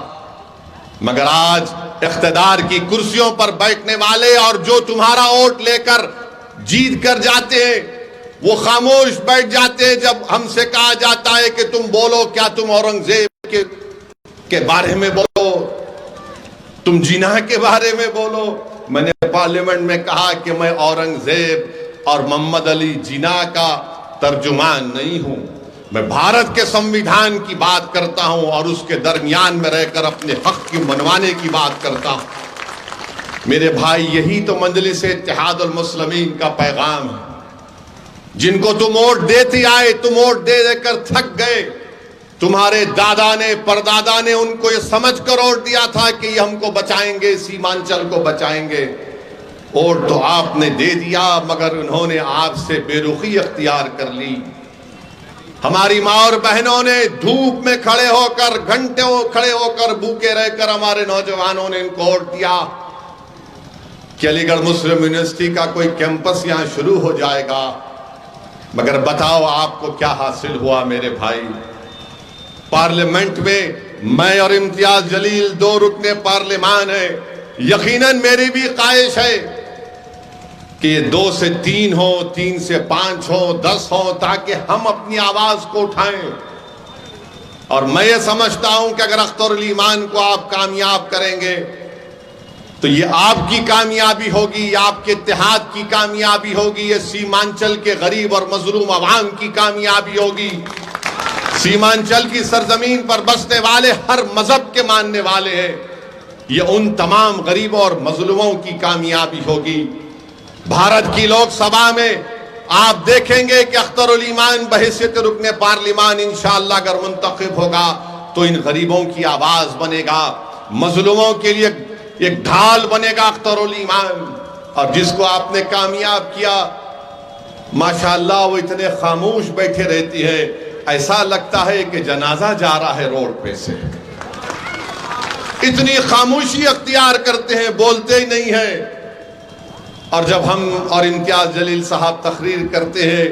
मगर आज इख्तिदार की कुर्सियों पर बैठने वाले और जो तुम्हारा वोट लेकर जीत कर जाते हैं, वो खामोश बैठ जाते हैं जब हमसे कहा जाता है कि तुम बोलो, क्या तुम औरंगजेब के बारे में बोलो। तुम जिना के बारे में बोलो। मैंने पार्लियामेंट में कहा कि मैं औरंगजेब और मोहम्मद अली जिना का तर्जुमान नहीं हूं, मैं भारत के संविधान की बात करता हूं और उसके दरमियान में रहकर अपने हक की मनवाने की बात करता हूं। मेरे भाई, यही तो मजलिस इत्तेहादुल मुस्लिमीन का पैगाम है। जिनको तुम वोट देते आए, तुम वोट दे देकर थक गए। तुम्हारे दादा ने, परदादा ने उनको ये समझ कर वोट दिया था कि ये हमको बचाएंगे, सीमांचल को बचाएंगे। वोट तो आपने दे दिया, मगर उन्होंने आपसे बेरुखी अख्तियार कर ली। हमारी माँ और बहनों ने धूप में खड़े होकर, घंटों खड़े होकर, भूखे रहकर हमारे नौजवानों ने इनको वोट दिया कि अलीगढ़ मुस्लिम यूनिवर्सिटी का कोई कैंपस यहां शुरू हो जाएगा। मगर बताओ आपको क्या हासिल हुआ मेरे भाई? पार्लियामेंट में मैं और इम्तियाज जलील 2 रुकने पार्लियामान है। यकीनन मेरी भी ख्वाहिश है कि ये 2 से 3 हो, 3 से 5 हो, 10 हो, ताकि हम अपनी आवाज को उठाएं। और मैं ये समझता हूं कि अगर अख्तरुल ईमान को आप कामयाब करेंगे तो ये आपकी कामयाबी होगी, ये आपके इत्तेहाद की कामयाबी होगी, ये सीमांचल के गरीब और मजलूम अवाम की कामयाबी होगी। सीमांचल की सरजमीन पर बसने वाले हर मजहब के मानने वाले हैं, ये उन तमाम गरीबों और मजलूमों की कामयाबी होगी। भारत की लोकसभा में आप देखेंगे कि अख्तरुल ईमान बहैसियत रुकने पार्लियामान इंशाअल्लाह अगर मुंतखब होगा तो इन गरीबों की आवाज बनेगा, मजलूमों के लिए एक ढाल बनेगा अख्तरुल ईमान। और जिसको आपने कामयाब किया, माशाअल्लाह वो इतने खामोश बैठे रहती है, ऐसा लगता है कि जनाजा जा रहा है रोड पे से। इतनी खामोशी अख्तियार करते हैं, बोलते ही नहीं है। और जब हम और इम्तियाज जलील साहब तकरीर करते हैं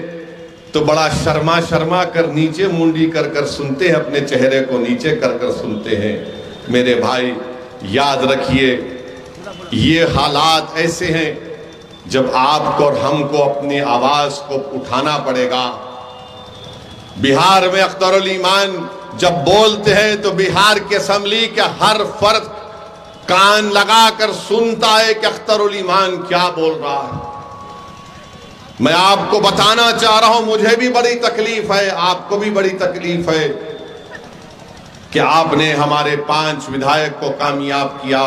तो बड़ा शर्मा शर्मा कर, नीचे मुंडी कर कर सुनते हैं, अपने चेहरे को नीचे कर कर सुनते हैं। मेरे भाई, याद रखिए, ये हालात ऐसे हैं जब आपको और हमको अपनी आवाज को उठाना पड़ेगा। बिहार में अख्तरुल ईमान जब बोलते हैं तो बिहार की असेंबली के हर फर्द कान लगाकर सुनता है कि अख्तरुल ईमान क्या बोल रहा है। मैं आपको बताना चाह रहा हूं, मुझे भी बड़ी तकलीफ है, आपको भी बड़ी तकलीफ है कि आपने हमारे 5 विधायक को कामयाब किया,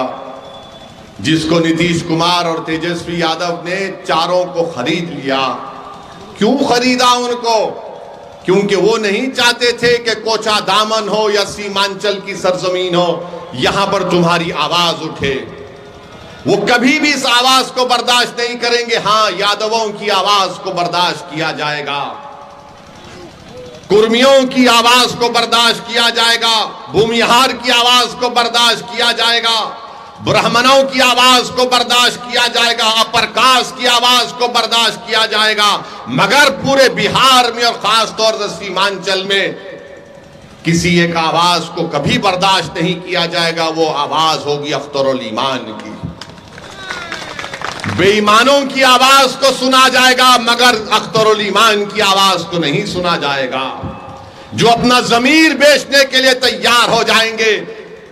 जिसको नीतीश कुमार और तेजस्वी यादव ने चारों को खरीद लिया। क्यों खरीदा उनको? क्योंकि वो नहीं चाहते थे कि कोचा दामन हो या सीमांचल की सरजमीन हो, यहां पर तुम्हारी आवाज उठे। वो कभी भी इस आवाज को बर्दाश्त नहीं करेंगे। हां, यादवों की आवाज को बर्दाश्त किया जाएगा, कुर्मियों की आवाज को बर्दाश्त किया जाएगा, भूमिहार की आवाज को बर्दाश्त किया जाएगा, ब्राह्मणों की आवाज को बर्दाश्त किया जाएगा, अपर कास्ट की आवाज को बर्दाश्त किया जाएगा। मगर पूरे बिहार में और खास तौर से सीमांचल में किसी एक आवाज को कभी बर्दाश्त नहीं किया जाएगा। वो आवाज होगी अख्तरुल ईमान की। बेईमानों की आवाज को सुना जाएगा, मगर अख्तरुल ईमान की आवाज को नहीं सुना जाएगा। जो अपना जमीर बेचने के लिए तैयार हो जाएंगे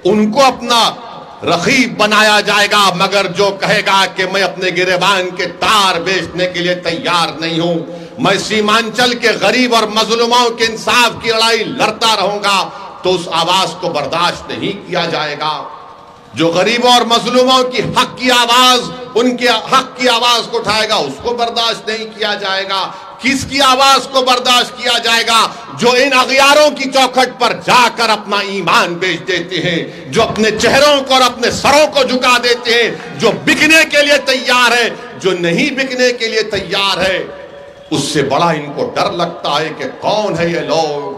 उनको अपना रखीब बनाया जाएगा, मगर जो कहेगा कि मैं अपने गिरेबान के तार बेचने के लिए तैयार नहीं हूं, मैं सीमांचल के गरीब और मजलूमों के इंसाफ की लड़ाई लड़ता रहूंगा, तो उस आवाज को बर्दाश्त नहीं किया जाएगा। जो गरीबों और मजलूमों की हक की आवाज, उनके हक की आवाज को उठाएगा, उसको बर्दाश्त नहीं किया जाएगा। किसकी आवाज को बर्दाश्त किया जाएगा? जो इन अगियारों की चौखट पर जाकर अपना ईमान बेच देते हैं, जो अपने चेहरों को और अपने सरों को झुका देते हैं, जो बिकने के लिए तैयार है, जो नहीं बिकने के लिए तैयार है, उससे बड़ा इनको डर लगता है कि कौन है ये लोग।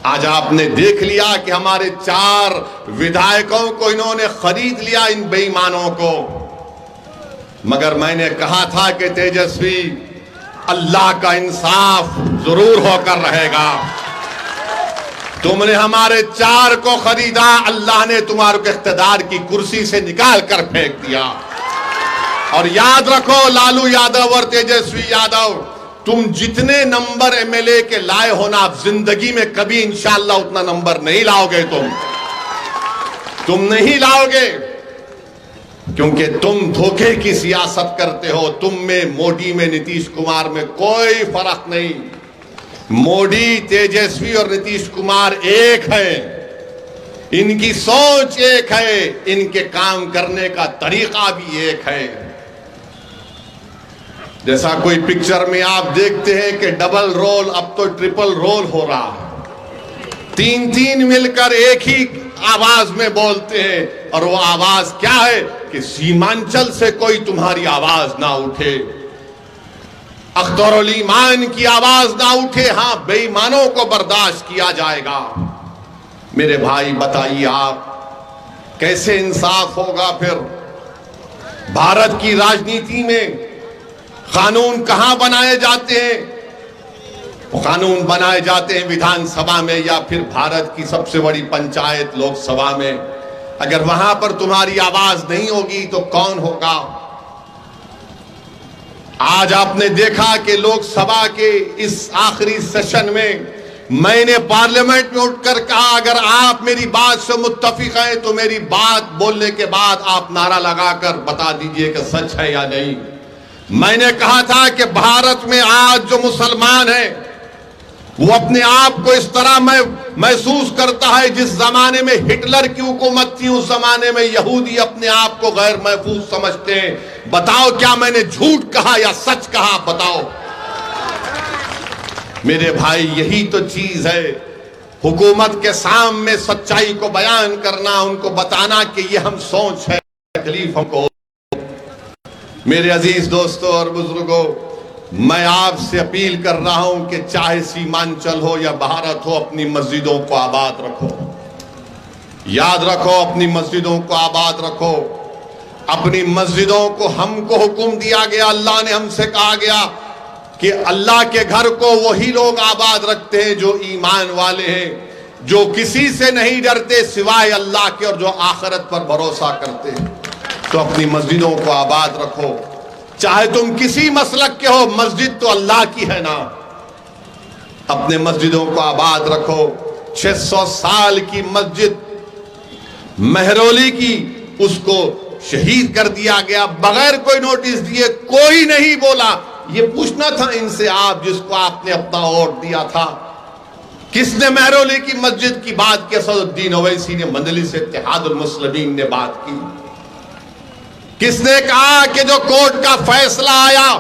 आज आपने देख लिया कि हमारे 4 विधायकों को इन्होंने खरीद लिया, इन बेईमानों को। मगर मैंने कहा था कि तेजस्वी, अल्लाह का इंसाफ जरूर होकर रहेगा। तुमने हमारे 4 को खरीदा, अल्लाह ने तुम्हारे को इख्तिदार की कुर्सी से निकाल कर फेंक दिया। और याद रखो, लालू यादव और तेजस्वी यादव, तुम जितने नंबर एमएलए के लाए हो ना, आप जिंदगी में कभी इंशाअल्लाह उतना नंबर नहीं लाओगे तुम। तुम नहीं लाओगे, क्योंकि तुम धोखे की सियासत करते हो। तुम में, मोदी में, नीतीश कुमार में कोई फर्क नहीं। मोदी, तेजस्वी और नीतीश कुमार एक है, इनकी सोच एक है, इनके काम करने का तरीका भी एक है। जैसा कोई पिक्चर में आप देखते हैं कि डबल रोल अब तो ट्रिपल रोल हो रहा है, तीन तीन मिलकर एक ही आवाज में बोलते हैं। और वो आवाज क्या है कि सीमांचल से कोई तुम्हारी आवाज ना उठे, अख्तरुल ईमान की आवाज ना उठे। हां, बेईमानों को बर्दाश्त किया जाएगा। मेरे भाई बताइए, आप कैसे इंसाफ होगा फिर? भारत की राजनीति में कानून कहां बनाए जाते हैं? कानून बनाए जाते हैं विधानसभा में या फिर भारत की सबसे बड़ी पंचायत लोकसभा में। अगर वहां पर तुम्हारी आवाज नहीं होगी तो कौन होगा? आज आपने देखा कि लोकसभा के इस आखिरी सेशन में मैंने पार्लियामेंट में उठकर कहा, अगर आप मेरी बात से मुत्तफिक हैं तो मेरी बात बोलने के बाद आप नारा लगाकर बता दीजिए कि सच है या नहीं। मैंने कहा था कि भारत में आज जो मुसलमान है वो अपने आप को इस तरह महसूस करता है जिस जमाने में हिटलर की हुकूमत थी, उस जमाने में यहूदी अपने आप को गैर महफूज समझते हैं। बताओ, क्या मैंने झूठ कहा या सच कहा? बताओ मेरे भाई, यही तो चीज है। हुकूमत के सामने सच्चाई को बयान करना, उनको बताना कि ये हम सोच है, तकलीफ हमको। मेरे अजीज दोस्तों और बुजुर्गों, मैं आपसे अपील कर रहा हूं कि चाहे सीमांचल हो या भारत हो, अपनी मस्जिदों को आबाद रखो। याद रखो, अपनी मस्जिदों को आबाद रखो। अपनी मस्जिदों को हमको हुक्म दिया गया, अल्लाह ने हमसे कहा गया कि अल्लाह के घर को वही लोग आबाद रखते हैं जो ईमान वाले हैं, जो किसी से नहीं डरते सिवाय अल्लाह के और जो आखिरत पर भरोसा करते हैं। तो अपनी मस्जिदों को आबाद रखो, चाहे तुम किसी मसलक के हो, मस्जिद तो अल्लाह की है ना। अपने मस्जिदों को आबाद रखो। 600 साल की मस्जिद महरौली की, उसको शहीद कर दिया गया बगैर कोई नोटिस दिए। कोई नहीं बोला। ये पूछना था इनसे, आप जिसको आपने अपना वोट दिया था, किसने महरौली की मस्जिद की बात की? असदुद्दीन ओवैसी ने, मजलिस इत्तेहादुल मुस्लिमीन ने बात की। किसने कहा कि जो कोर्ट का फैसला आया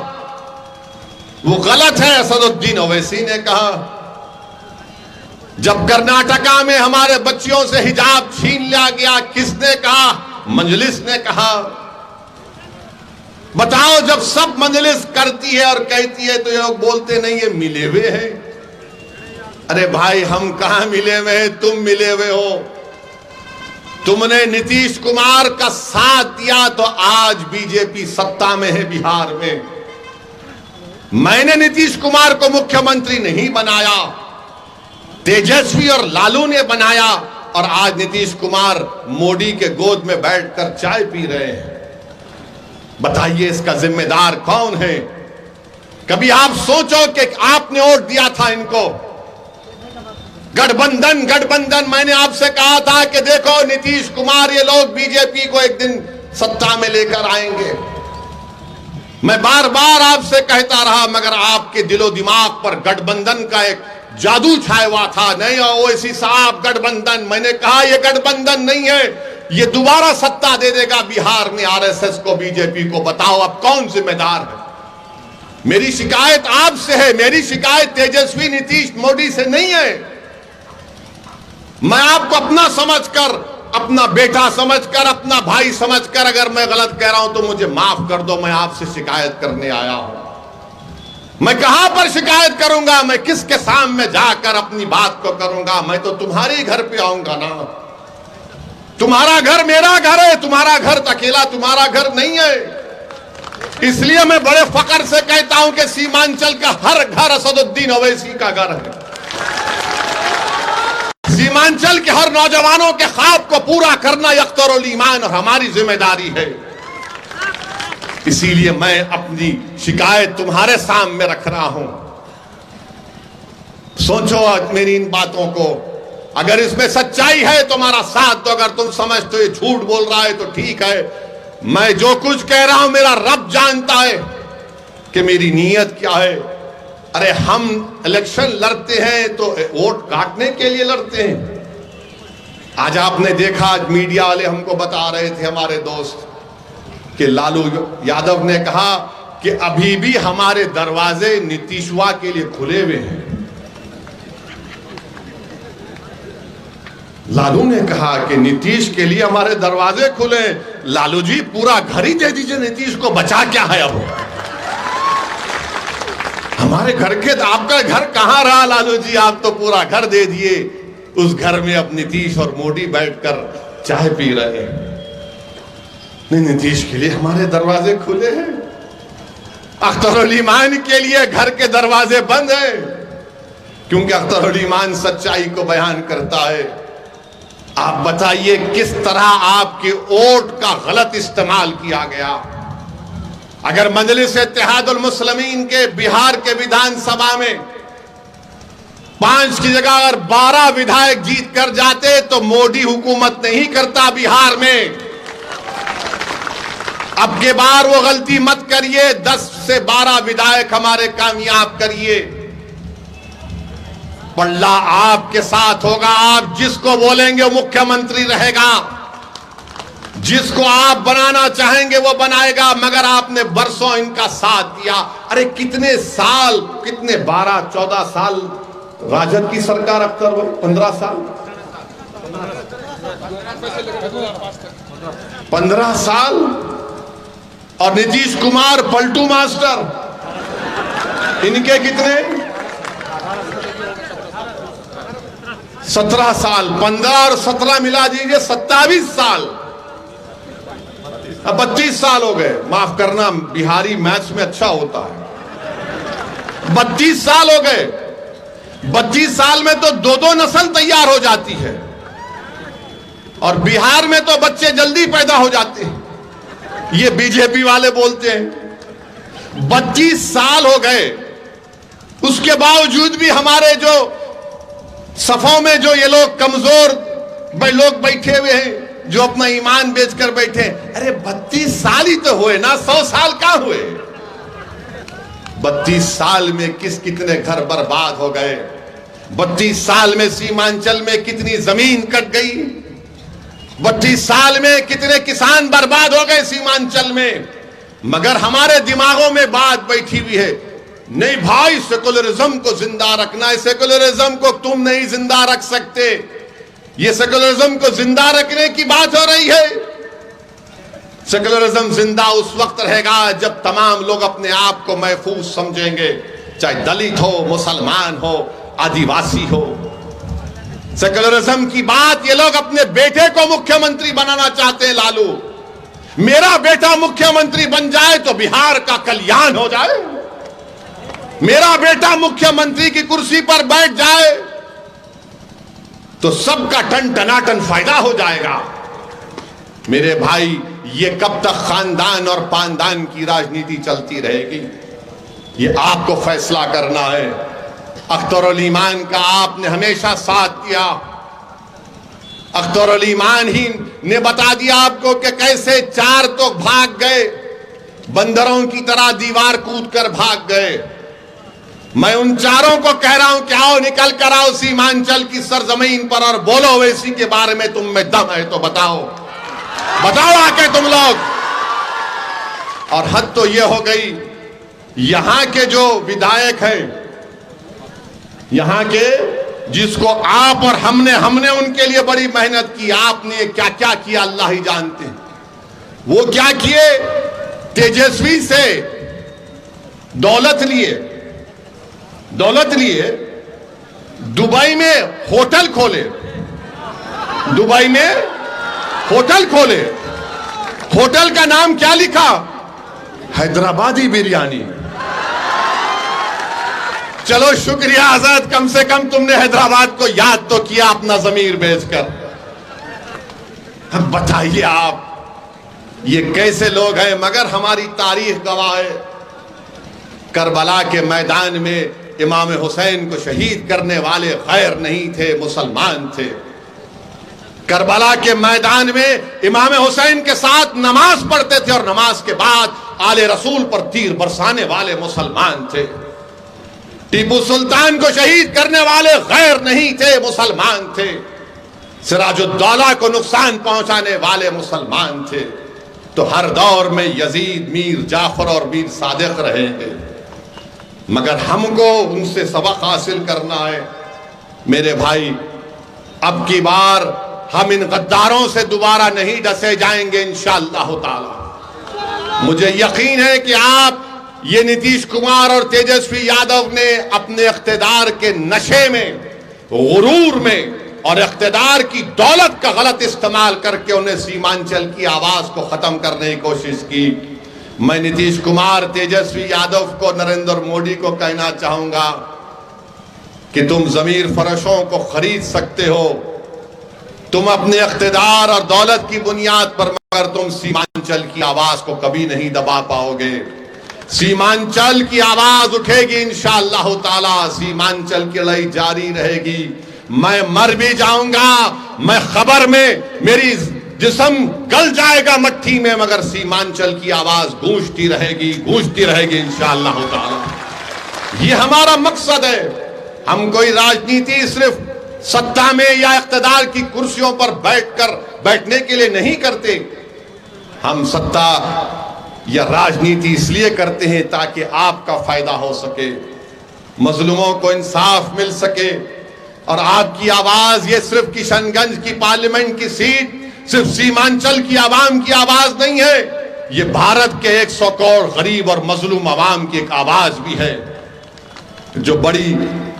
वो गलत है? असदुद्दीन ओवैसी ने कहा। जब कर्नाटका में हमारे बच्चियों से हिजाब छीन लिया गया, किसने कहा? मजलिस ने कहा। बताओ, जब सब मजलिस करती है और कहती है तो ये लोग बोलते नहीं, ये मिले हुए हैं। अरे भाई, हम कहां मिले हुए हैं? तुम मिले हुए हो। तुमने नीतीश कुमार का साथ दिया तो आज बीजेपी सत्ता में है बिहार में। मैंने नीतीश कुमार को मुख्यमंत्री नहीं बनाया, तेजस्वी और लालू ने बनाया, और आज नीतीश कुमार मोदी के गोद में बैठकर चाय पी रहे हैं। बताइए, इसका जिम्मेदार कौन है? कभी आप सोचो कि आपने वोट दिया था इनको। गठबंधन गठबंधन, मैंने आपसे कहा था कि देखो नीतीश कुमार, ये लोग बीजेपी को एक दिन सत्ता में लेकर आएंगे। मैं बार बार आपसे कहता रहा, मगर आपके दिलो दिमाग पर गठबंधन का एक जादू छाया हुआ था। नहीं ओवैसी साहब, गठबंधन, मैंने कहा यह गठबंधन नहीं है, ये दोबारा सत्ता दे देगा बिहार में आरएसएस को, बीजेपी को। बताओ अब कौन जिम्मेदार है? मेरी शिकायत आपसे है, मेरी शिकायत तेजस्वी, नीतीश, मोदी से नहीं है। मैं आपको अपना समझकर, अपना बेटा समझकर, अपना भाई समझकर, अगर मैं गलत कह रहा हूं तो मुझे माफ कर दो। मैं आपसे शिकायत करने आया हूं। मैं कहां पर शिकायत करूंगा? मैं किसके सामने जाकर अपनी बात को करूंगा? मैं तो तुम्हारे घर पे आऊंगा ना। तुम्हारा घर मेरा घर है, तुम्हारा घर अकेला तुम्हारा घर नहीं है। इसलिए मैं बड़े फख्र से कहता हूं कि सीमांचल का हर घर असदुद्दीन ओवैसी का घर है। सीमांचल के हर नौजवानों के ख्वाब को पूरा करना अख्तरुल ईमान और हमारी जिम्मेदारी है। इसीलिए मैं अपनी शिकायत तुम्हारे सामने रख रहा हूं। सोचो आज मेरी इन बातों को, अगर इसमें सच्चाई है तुम्हारा साथ दो, अगर तुम समझते हो ये झूठ बोल रहा है तो ठीक है। मैं जो कुछ कह रहा हूं मेरा रब जानता है कि मेरी नीयत क्या है। अरे हम इलेक्शन लड़ते हैं तो वोट काटने के लिए लड़ते हैं। आज आपने देखा, आज मीडिया वाले हमको बता रहे थे, हमारे दोस्त, कि लालू यादव ने कहा कि अभी भी हमारे दरवाजे नीतीशवा के लिए खुले हुए हैं। लालू ने कहा कि नीतीश के लिए हमारे दरवाजे खुले। लालू जी पूरा घर ही दे दीजिए, नीतीश को बचा क्या है अब। हमारे घर के, आपका घर कहां रहा लालू जी, आप तो पूरा घर दे दिए। उस घर में अब नीतीश और मोदी बैठकर चाय पी रहे हैं। नहीं, नीतीश के लिए हमारे दरवाजे खुले हैं। अख्तरुल ईमान के लिए घर के दरवाजे बंद हैं, क्योंकि अख्तरुल ईमान सच्चाई को बयान करता है। आप बताइए किस तरह आपके वोट का गलत इस्तेमाल किया गया। अगर मजलिस इत्तेहादुल मुस्लिमीन के बिहार के विधानसभा में 5 की जगह अगर 12 विधायक जीत कर जाते तो मोदी हुकूमत नहीं करता बिहार में। अब के बार वो गलती मत करिए, 10 से 12 विधायक हमारे कामयाब करिए। पल्ला आपके साथ होगा, आप जिसको बोलेंगे वो मुख्यमंत्री रहेगा, जिसको आप बनाना चाहेंगे वो बनाएगा। मगर आपने बरसों इनका साथ दिया। अरे कितने साल, कितने 12-14 साल राजद की सरकार, अख्तर भाई 15 साल, 15 साल, और नीतीश कुमार पलटू मास्टर, इनके कितने 17 साल, 15 और 17 मिला दीजिए 27 साल, अब 32 साल हो गए। माफ करना, बिहारी मैथ्स में अच्छा होता है। 32 साल हो गए। 32 साल में तो 2-2 नस्ल तैयार हो जाती है, और बिहार में तो बच्चे जल्दी पैदा हो जाते हैं। ये बीजेपी वाले बोलते हैं 32 साल हो गए, उसके बावजूद भी हमारे जो सफों में जो ये लोग कमजोर लोग बैठे हुए हैं, जो अपना ईमान बेचकर बैठे। अरे 32 साल ही तो हुए ना, 100 साल कहां हुए। 32 साल में कितने घर बर्बाद हो गए। 32 साल में सीमांचल में कितनी जमीन कट गई। 32 साल में कितने किसान बर्बाद हो गए सीमांचल में। मगर हमारे दिमागों में बात बैठी हुई है, नहीं भाई सेकुलरिज्म को जिंदा रखना है। सेकुलरिज्म को तुम नहीं जिंदा रख सकते। ये सेकुलरिज्म को जिंदा रखने की बात हो रही है। सेकुलरिज्म जिंदा उस वक्त रहेगा जब तमाम लोग अपने आप को महफूज समझेंगे, चाहे दलित हो, मुसलमान हो, आदिवासी हो। सेकुलरिज्म की बात, ये लोग अपने बेटे को मुख्यमंत्री बनाना चाहते हैं। लालू, मेरा बेटा मुख्यमंत्री बन जाए तो बिहार का कल्याण हो जाए, मेरा बेटा मुख्यमंत्री की कुर्सी पर बैठ जाए तो सबका टन टनाटन फायदा हो जाएगा। मेरे भाई, ये कब तक खानदान और पानदान की राजनीति चलती रहेगी, ये आपको फैसला करना है। अख्तरुल ईमान का आपने हमेशा साथ दिया। अख्तरुल ईमान ही ने बता दिया आपको कि कैसे 4 तो भाग गए, बंदरों की तरह दीवार कूद कर भाग गए। मैं उन 4 को कह रहा हूं कि आओ निकल कर आओ सीमांचल की सरजमीन पर और बोलो ओवैसी के बारे में तुम में दम है तो बताओ, बताओ आके तुम लोग। और हद तो ये हो गई, यहां के जो विधायक हैं, यहां के जिसको आप और हमने उनके लिए बड़ी मेहनत की, आपने क्या क्या किया अल्लाह ही जानते हैं। वो क्या किए, तेजस्वी से दौलत लिए, दुबई में होटल खोले, दुबई में होटल खोले। होटल का नाम क्या लिखा, हैदराबादी बिरयानी। चलो शुक्रिया आजाद, कम से कम तुमने हैदराबाद को याद तो किया अपना जमीर बेचकर। अब बताइए आप, ये कैसे लोग हैं। मगर हमारी तारीख गवाह है, करबला के मैदान में इमाम हुसैन को शहीद करने वाले गैर नहीं थे, मुसलमान थे। करबला के मैदान में इमाम हुसैन के साथ नमाज पढ़ते थे और नमाज के बाद आले रसूल पर तीर बरसाने वाले मुसलमान थे। टीपू सुल्तान को शहीद करने वाले गैर नहीं थे, मुसलमान थे। सिराजुद्दौला को नुकसान पहुंचाने वाले मुसलमान थे। तो हर दौर में यजीद, मीर जाफर और मीर सादिक रहे हैं, मगर हमको उनसे सबक हासिल करना है। मेरे भाई, अब की बार हम इन गद्दारों से दोबारा नहीं डसे जाएंगे इंशाअल्लाह ताला। मुझे यकीन है कि आप ये नीतीश कुमार और तेजस्वी यादव ने अपने इख्तिदार के नशे में, गुरूर में और इख्तिदार की दौलत का गलत इस्तेमाल करके उन्हें सीमांचल की आवाज को खत्म करने की कोशिश की। मैं नीतीश कुमार, तेजस्वी यादव को, नरेंद्र मोदी को कहना चाहूंगा कि तुम जमीर फरोशों को खरीद सकते हो, तुम अपने इख्तिदार और दौलत की बुनियाद पर, मगर तुम सीमांचल की आवाज को कभी नहीं दबा पाओगे। सीमांचल की आवाज उठेगी इंशाअल्लाह ताला, सीमांचल की लड़ाई जारी रहेगी। मैं मर भी जाऊंगा, मैं खबर में, मेरी जिस्म गल जाएगा मट्टी में, मगर सीमांचल की आवाज गूंजती रहेगी इंशाअल्लाह ताला। ये हमारा मकसद है। हम कोई राजनीति सिर्फ सत्ता में या इख्तिदार की कुर्सियों पर बैठने के लिए नहीं करते। हम सत्ता या राजनीति इसलिए करते हैं ताकि आपका फायदा हो सके, मजलूमों को इंसाफ मिल सके। और आपकी आवाज ये सिर्फ किशनगंज की पार्लियामेंट की सीट, सिर्फ सीमांचल की आवाम की आवाज नहीं है, ये भारत के 100 करोड़ गरीब और मजलूम आवाम की एक आवाज भी है, जो बड़ी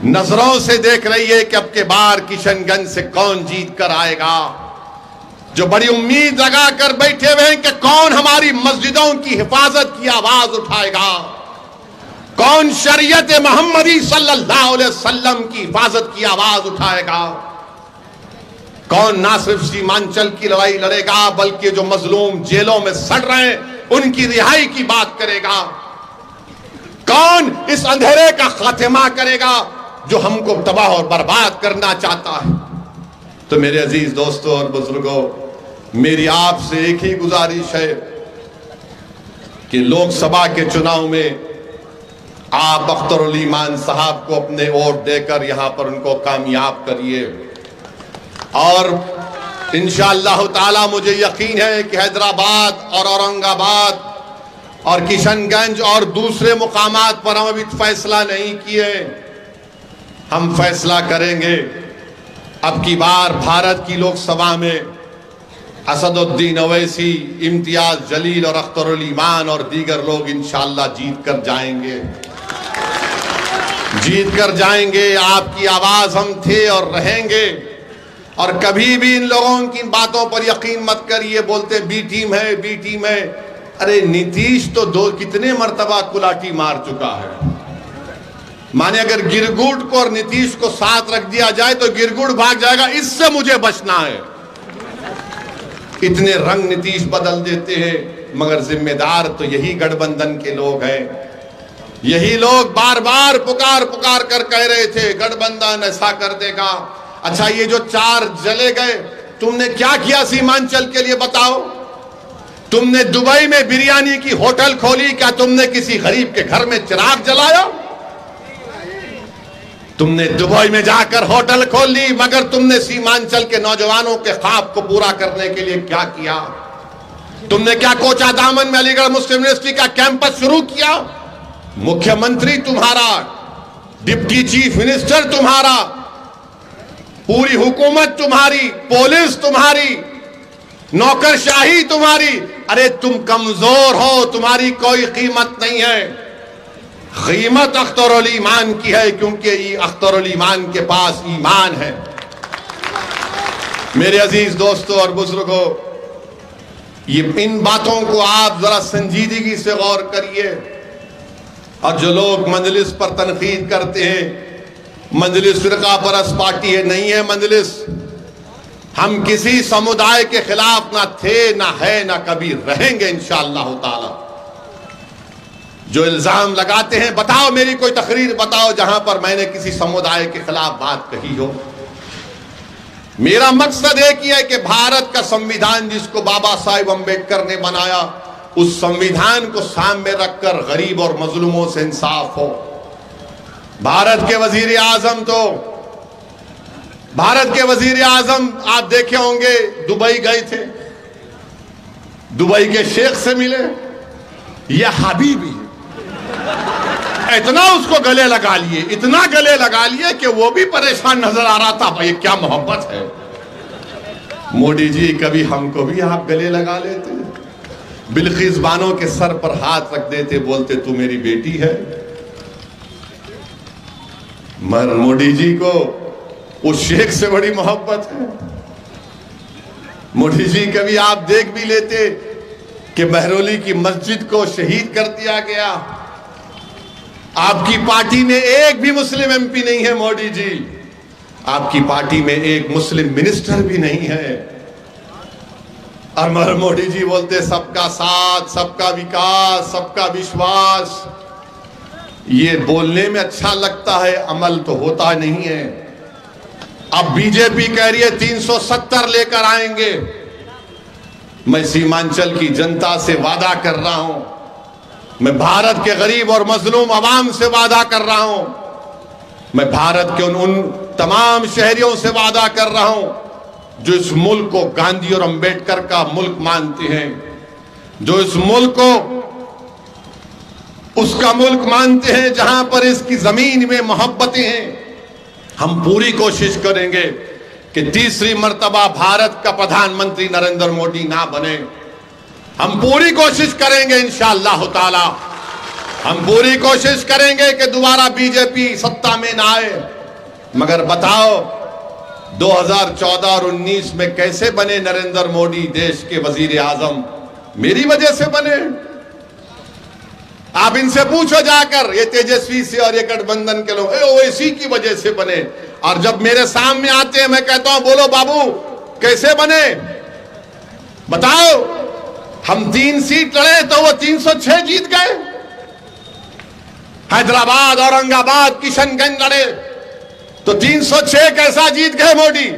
नजरों से देख रही है कि अब के बार किशनगंज से कौन जीत कर आएगा, जो बड़ी उम्मीद लगा कर बैठे हुए हैं कि कौन हमारी मस्जिदों की हिफाजत की आवाज उठाएगा, कौन शरीयत मोहम्मदी सल्लल्लाहु अलैहि वसल्लम की हिफाजत की आवाज उठाएगा, कौन ना सिर्फ सीमांचल की लड़ाई लड़ेगा बल्कि जो मजलूम जेलों में सड़ रहे हैं उनकी रिहाई की बात करेगा, कौन इस अंधेरे का खात्मा करेगा जो हमको तबाह और बर्बाद करना चाहता है। तो मेरे अजीज दोस्तों और बुजुर्गों, मेरी आपसे एक ही गुजारिश है कि लोकसभा के चुनाव में आप अख्तरुल ईमान साहब को अपने वोट देकर यहां पर उनको कामयाब करिए। और इंशाअल्लाह ताला मुझे यकीन है कि हैदराबाद और औरंगाबाद और किशनगंज और दूसरे मुकामात पर हम अभी फैसला नहीं किए, हम फैसला करेंगे। अब की बार भारत की लोकसभा में असदुद्दीन अवैसी, इम्तियाज जलील और अख्तरुल ईमान और दीगर लोग इंशाअल्लाह जीत कर जाएंगे। आपकी आवाज हम थे और रहेंगे। और कभी भी इन लोगों की बातों पर यकीन मत करिए, बोलते बी टीम है। अरे नीतीश तो कितने मर्तबा कुलाटी मार चुका है। माने अगर गिरगुट को और नीतीश को साथ रख दिया जाए तो गिरगुट भाग जाएगा, इससे मुझे बचना है। इतने रंग नीतीश बदल देते हैं, मगर जिम्मेदार तो यही गठबंधन के लोग हैं। यही लोग बार बार पुकार कर कह रहे थे गठबंधन ऐसा कर देगा। अच्छा, ये जो 4 जले गए, तुमने क्या किया सीमांचल के लिए बताओ? तुमने दुबई में बिरयानी की होटल खोली, क्या तुमने किसी गरीब के घर में चिराग जलाया? तुमने दुबई में जाकर होटल खोल ली, मगर तुमने सीमांचल के नौजवानों के ख्वाब को पूरा करने के लिए क्या किया? तुमने क्या कोचा दामन में अलीगढ़ मुस्लिम यूनिवर्सिटी का कैंपस शुरू किया? मुख्यमंत्री तुम्हारा, डिप्टी चीफ मिनिस्टर तुम्हारा, पूरी हुकूमत तुम्हारी, पुलिस तुम्हारी, नौकरशाही तुम्हारी। अरे तुम कमजोर हो, तुम्हारी कोई कीमत नहीं है। कीमत अख्तरुल ईमान की है, क्योंकि अख्तरुल ईमान के पास ईमान है। मेरे अजीज दोस्तों और बुजुर्गों, ये इन बातों को आप जरा संजीदगी से गौर करिए। और जो लोग मजलिस पर तनकीद करते हैं, मजलिस फिरका परस्त पार्टी है, नहीं है मजलिस। हम किसी समुदाय के खिलाफ ना थे, ना है, ना कभी रहेंगे इंशाअल्लाह ताला। जो इल्जाम लगाते हैं, बताओ मेरी कोई तकरीर बताओ जहां पर मैंने किसी समुदाय के खिलाफ बात कही हो। मेरा मकसद एक ही है कि भारत का संविधान जिसको बाबा साहेब अम्बेडकर ने बनाया, उस संविधान को सामने रखकर गरीब और मजलूमों से इंसाफ हो। भारत के वजीर आजम आप देखे होंगे दुबई गए थे, दुबई के शेख से मिले, यह हबीबी इतना उसको गले लगा लिए, इतना गले लगा लिए कि वो भी परेशान नजर आ रहा था। भाई क्या मोहब्बत है। मोदी जी कभी हमको भी आप गले लगा लेते, बिल्किस बानो के सर पर हाथ रख देते, बोलते तू मेरी बेटी है। मगर मोदी जी को उस शेख से बड़ी मोहब्बत है। मोदी जी कभी आप देख भी लेते कि महरौली की मस्जिद को शहीद कर दिया गया। आपकी पार्टी में एक भी मुस्लिम एमपी नहीं है मोदी जी, आपकी पार्टी में एक मुस्लिम मिनिस्टर भी नहीं है। और मगर मोदी जी बोलते सबका साथ, सबका विकास, सबका विश्वास। ये बोलने में अच्छा लगता है, अमल तो होता नहीं है। अब बीजेपी कह रही है 370 लेकर आएंगे। मैं सीमांचल की जनता से वादा कर रहा हूं, मैं भारत के गरीब और मजलूम अवाम से वादा कर रहा हूं, मैं भारत के उन तमाम शहरियों से वादा कर रहा हूं जो इस मुल्क को गांधी और अंबेडकर का मुल्क मानते हैं, जो इस मुल्क को उसका मुल्क मानते हैं जहां पर इसकी जमीन में मोहब्बतें हैं। हम पूरी कोशिश करेंगे कि तीसरी मर्तबा भारत का प्रधानमंत्री नरेंद्र मोदी ना बने। हम पूरी कोशिश करेंगे इंशाअल्लाह ताला, हम पूरी कोशिश करेंगे कि दोबारा बीजेपी सत्ता में ना आए। मगर बताओ 2014 और 19 में कैसे बने नरेंद्र मोदी देश के वजीर आजम? मेरी वजह से बने। आप इनसे पूछो जाकर, ये तेजस्वी से और ये गठबंधन के लोग ओवैसी की वजह से बने। और जब मेरे सामने आते हैं मैं कहता हूं बोलो बाबू कैसे बने, बताओ। हम 3 सीट लड़े तो वो 306 जीत गए। हैदराबाद, औरंगाबाद, किशनगंज लड़े तो 306 कैसा जीत गए मोदी?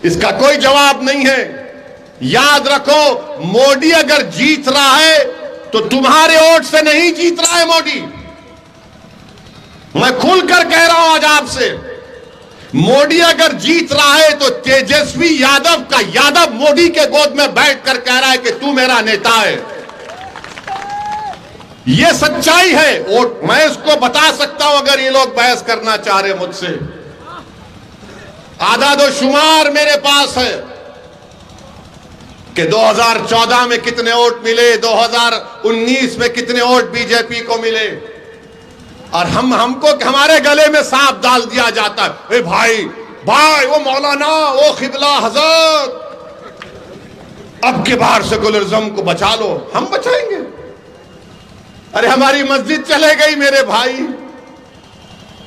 इसका कोई जवाब नहीं है। याद रखो, मोदी अगर जीत रहा है तो तुम्हारे वोट से नहीं जीत रहा है मोदी। मैं खुलकर कह रहा हूं आज आपसे, मोदी अगर जीत रहा है तो तेजस्वी यादव का यादव मोदी के गोद में बैठकर कह रहा है कि तू मेरा नेता है। यह सच्चाई है और मैं इसको बता सकता हूं अगर ये लोग बहस करना चाह रहे मुझसे। आदादो शुमार मेरे पास है कि 2014 में कितने वोट मिले, 2019 में कितने वोट बीजेपी को मिले। और हमको हमारे गले में सांप डाल दिया जाता है। ए भाई वो मौलाना, वो खिबला हजरत, अब के बार सेकुलरिज्म को बचा लो। हम बचाएंगे? अरे हमारी मस्जिद चले गई मेरे भाई,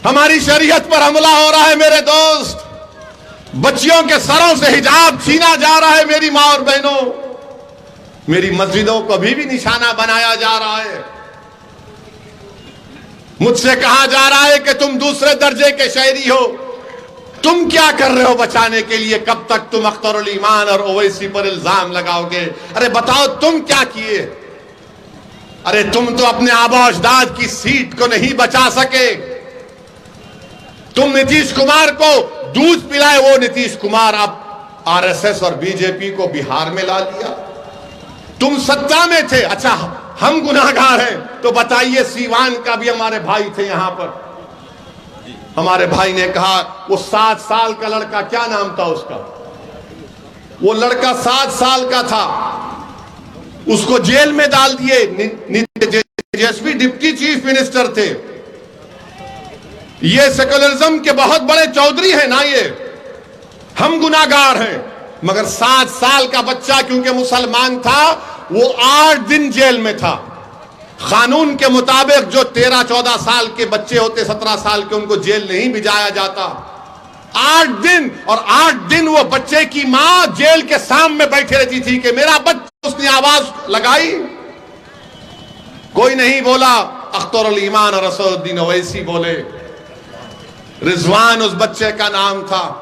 हमारी शरीयत पर हमला हो रहा है मेरे दोस्त, बच्चियों के सरों से हिजाब छीना जा रहा है मेरी मां और बहनों, मेरी मस्जिदों को अभी भी निशाना बनाया जा रहा है। मुझसे कहा जा रहा है कि तुम दूसरे दर्जे के शहरी हो, तुम क्या कर रहे हो बचाने के लिए? कब तक तुम अख्तरुल ईमान और ओवैसी पर इल्जाम लगाओगे? अरे बताओ तुम क्या किए? अरे तुम तो अपने आबा अजदाद की सीट को नहीं बचा सके। तुम नीतीश कुमार को दूध पिलाए, वो नीतीश कुमार अब आरएसएस और बीजेपी को बिहार में ला लिया। तुम सत्ता में थे, अच्छा हम गुनाहगार हैं तो बताइए। सीवान का भी हमारे भाई थे यहां पर, हमारे भाई ने कहा वो 7 साल का लड़का, क्या नाम था उसका, वो लड़का 7 साल का था, उसको जेल में डाल दिए। तेजस्वी डिप्टी चीफ मिनिस्टर थे। ये सेकुलरिज्म के बहुत बड़े चौधरी हैं ना ये। हम गुनाहगार हैं, मगर 7 साल का बच्चा क्योंकि मुसलमान था वो 8 दिन जेल में था। कानून के मुताबिक जो 13-14 साल के बच्चे होते, 17 साल के, उनको जेल नहीं भिजाया जाता। 8 दिन, और 8 दिन वो बच्चे की मां जेल के सामने बैठे रहती थी कि मेरा बच्चा, उसने आवाज लगाई कोई नहीं बोला, अख्तरुल ईमान और असदुद्दीन ओवैसी बोले। रिजवान उस बच्चे का नाम था।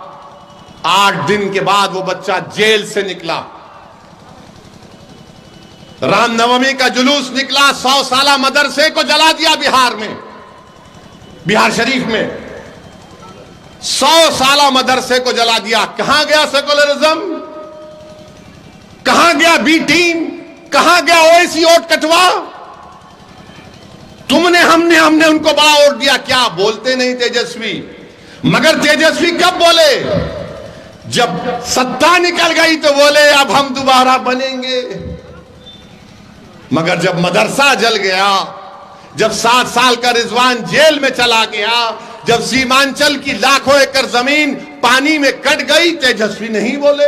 8 दिन के बाद वो बच्चा जेल से निकला। रामनवमी का जुलूस निकला, 100 साला मदरसे को जला दिया बिहार में, बिहार शरीफ में 100 साला मदरसे को जला दिया। कहां गया सेकुलरिज्म? कहां गया बी टीम? कहां गया ओवैसी वोट कटवा? तुमने हमने उनको बड़ा वोट दिया। क्या बोलते नहीं तेजस्वी? मगर तेजस्वी कब बोले? जब सत्ता निकल गई तो बोले अब हम दोबारा बनेंगे। मगर जब मदरसा जल गया, जब 7 साल का रिजवान जेल में चला गया, जब सीमांचल की लाखों एकड़ जमीन पानी में कट गई, तेजस्वी नहीं बोले।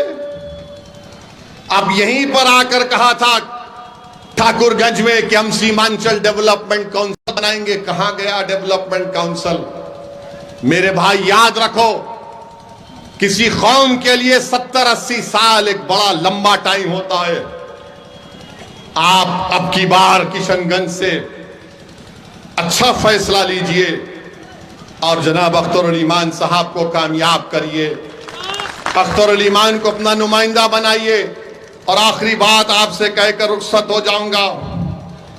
अब यहीं पर आकर कहा था ठाकुरगंज में कि हम सीमांचल डेवलपमेंट काउंसिल बनाएंगे। कहां गया डेवलपमेंट काउंसिल? मेरे भाई याद रखो, किसी कौम के लिए 70-80 साल एक बड़ा लंबा टाइम होता है। आप अब की बार किशनगंज से अच्छा फैसला लीजिए और जनाब अख्तरुल ईमान साहब को कामयाब करिए। अख्तरुल ईमान को अपना नुमाइंदा बनाइए। और आखिरी बात आपसे कहकर रुखसत हो जाऊंगा।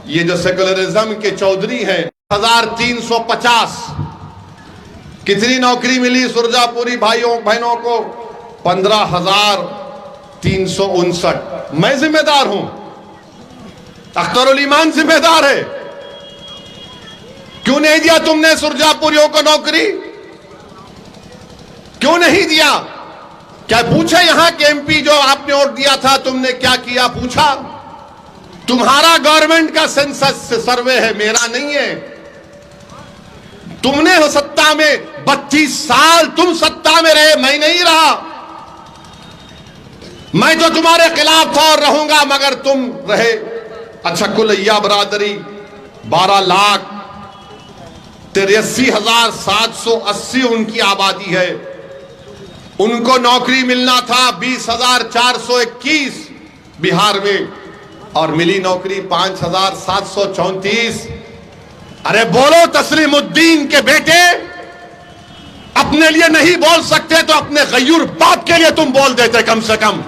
ये जो सेकुलरिज्म के चौधरी हैं, 1350 कितनी नौकरी मिली सुरजापुरी भाइयों बहनों को? 15,359। मैं जिम्मेदार हूं, अख्तरुल ईमान जिम्मेदार है। क्यों नहीं दिया तुमने सुरजापुरियों को नौकरी? क्यों नहीं दिया? क्या पूछा यहां के एमपी जो आपने वोट दिया था, तुमने क्या किया? पूछा? तुम्हारा गवर्नमेंट का सेंसस सर्वे है, मेरा नहीं है। तुमने हो सत्ता में 32 साल तुम सत्ता में रहे, मैं नहीं रहा। मैं तो तुम्हारे खिलाफ था और रहूंगा, मगर तुम रहे। अच्छा, कुलैया बरादरी 12,83,780 उनकी आबादी है। उनको नौकरी मिलना था 20,421 बिहार में, और मिली नौकरी 5,734। अरे बोलो, तस्लीमुद्दीन के बेटे अपने लिए नहीं बोल सकते तो अपने गयूर बाप के लिए तुम बोल देते कम से कम,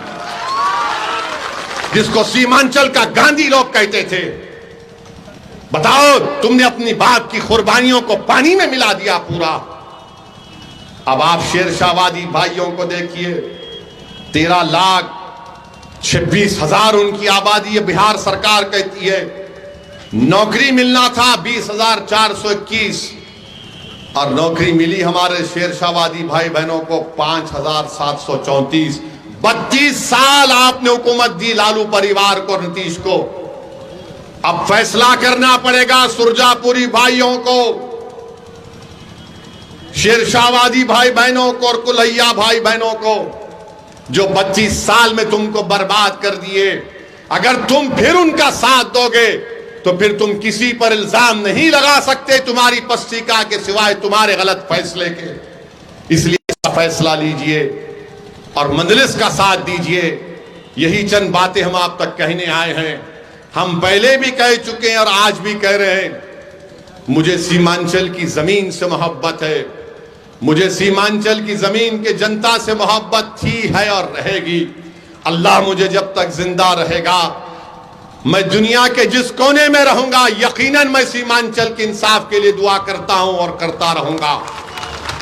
जिसको सीमांचल का गांधी लोग कहते थे। बताओ, तुमने अपनी बाप की कुर्बानियों को पानी में मिला दिया पूरा। अब आप शेरशाहवादी भाइयों को देखिए, 13,26,000 उनकी आबादी है। बिहार सरकार कहती है नौकरी मिलना था 20,421 और नौकरी मिली हमारे शेरशाहवादी भाई बहनों को 5,734। 32 साल आपने हुकूमत दी लालू परिवार को, नीतीश को। अब फैसला करना पड़ेगा सुरजापुरी भाइयों को, शेरशाहवादी भाई बहनों को और कुलैया भाई बहनों को, जो 32 साल में तुमको बर्बाद कर दिए। अगर तुम फिर उनका साथ दोगे तो फिर तुम किसी पर इल्जाम नहीं लगा सकते तुम्हारी पस्तिका के सिवाय तुम्हारे गलत फैसले के। इसलिए इसका फैसला लीजिए और मजलिस का साथ दीजिए। यही चंद बातें हम आप तक कहने आए हैं। हम पहले भी कह चुके हैं और आज भी कह रहे हैं, मुझे सीमांचल की जमीन से मोहब्बत है। मुझे सीमांचल की जमीन के जनता से मोहब्बत थी, है और रहेगी। अल्लाह मुझे जब तक जिंदा रहेगा, मैं दुनिया के जिस कोने में रहूंगा, यकीनन मैं सीमांचल के इंसाफ के लिए दुआ करता हूं और करता रहूंगा।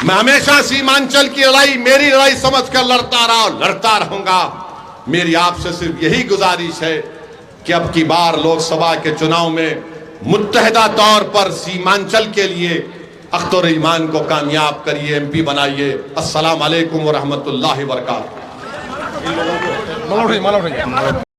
मैं हमेशा सीमांचल की लड़ाई मेरी लड़ाई समझकर लड़ता रहा और लड़ता रहूंगा। मेरी आपसे सिर्फ यही गुजारिश है कि अब की बार लोकसभा के चुनाव में मुत्तहिदा तौर पर सीमांचल के लिए अख्तरुल ईमान को कामयाब करिए, एमपी बनाइए। अस्सलाम वालेकुम व रहमतुल्लाहि व बरकातहू।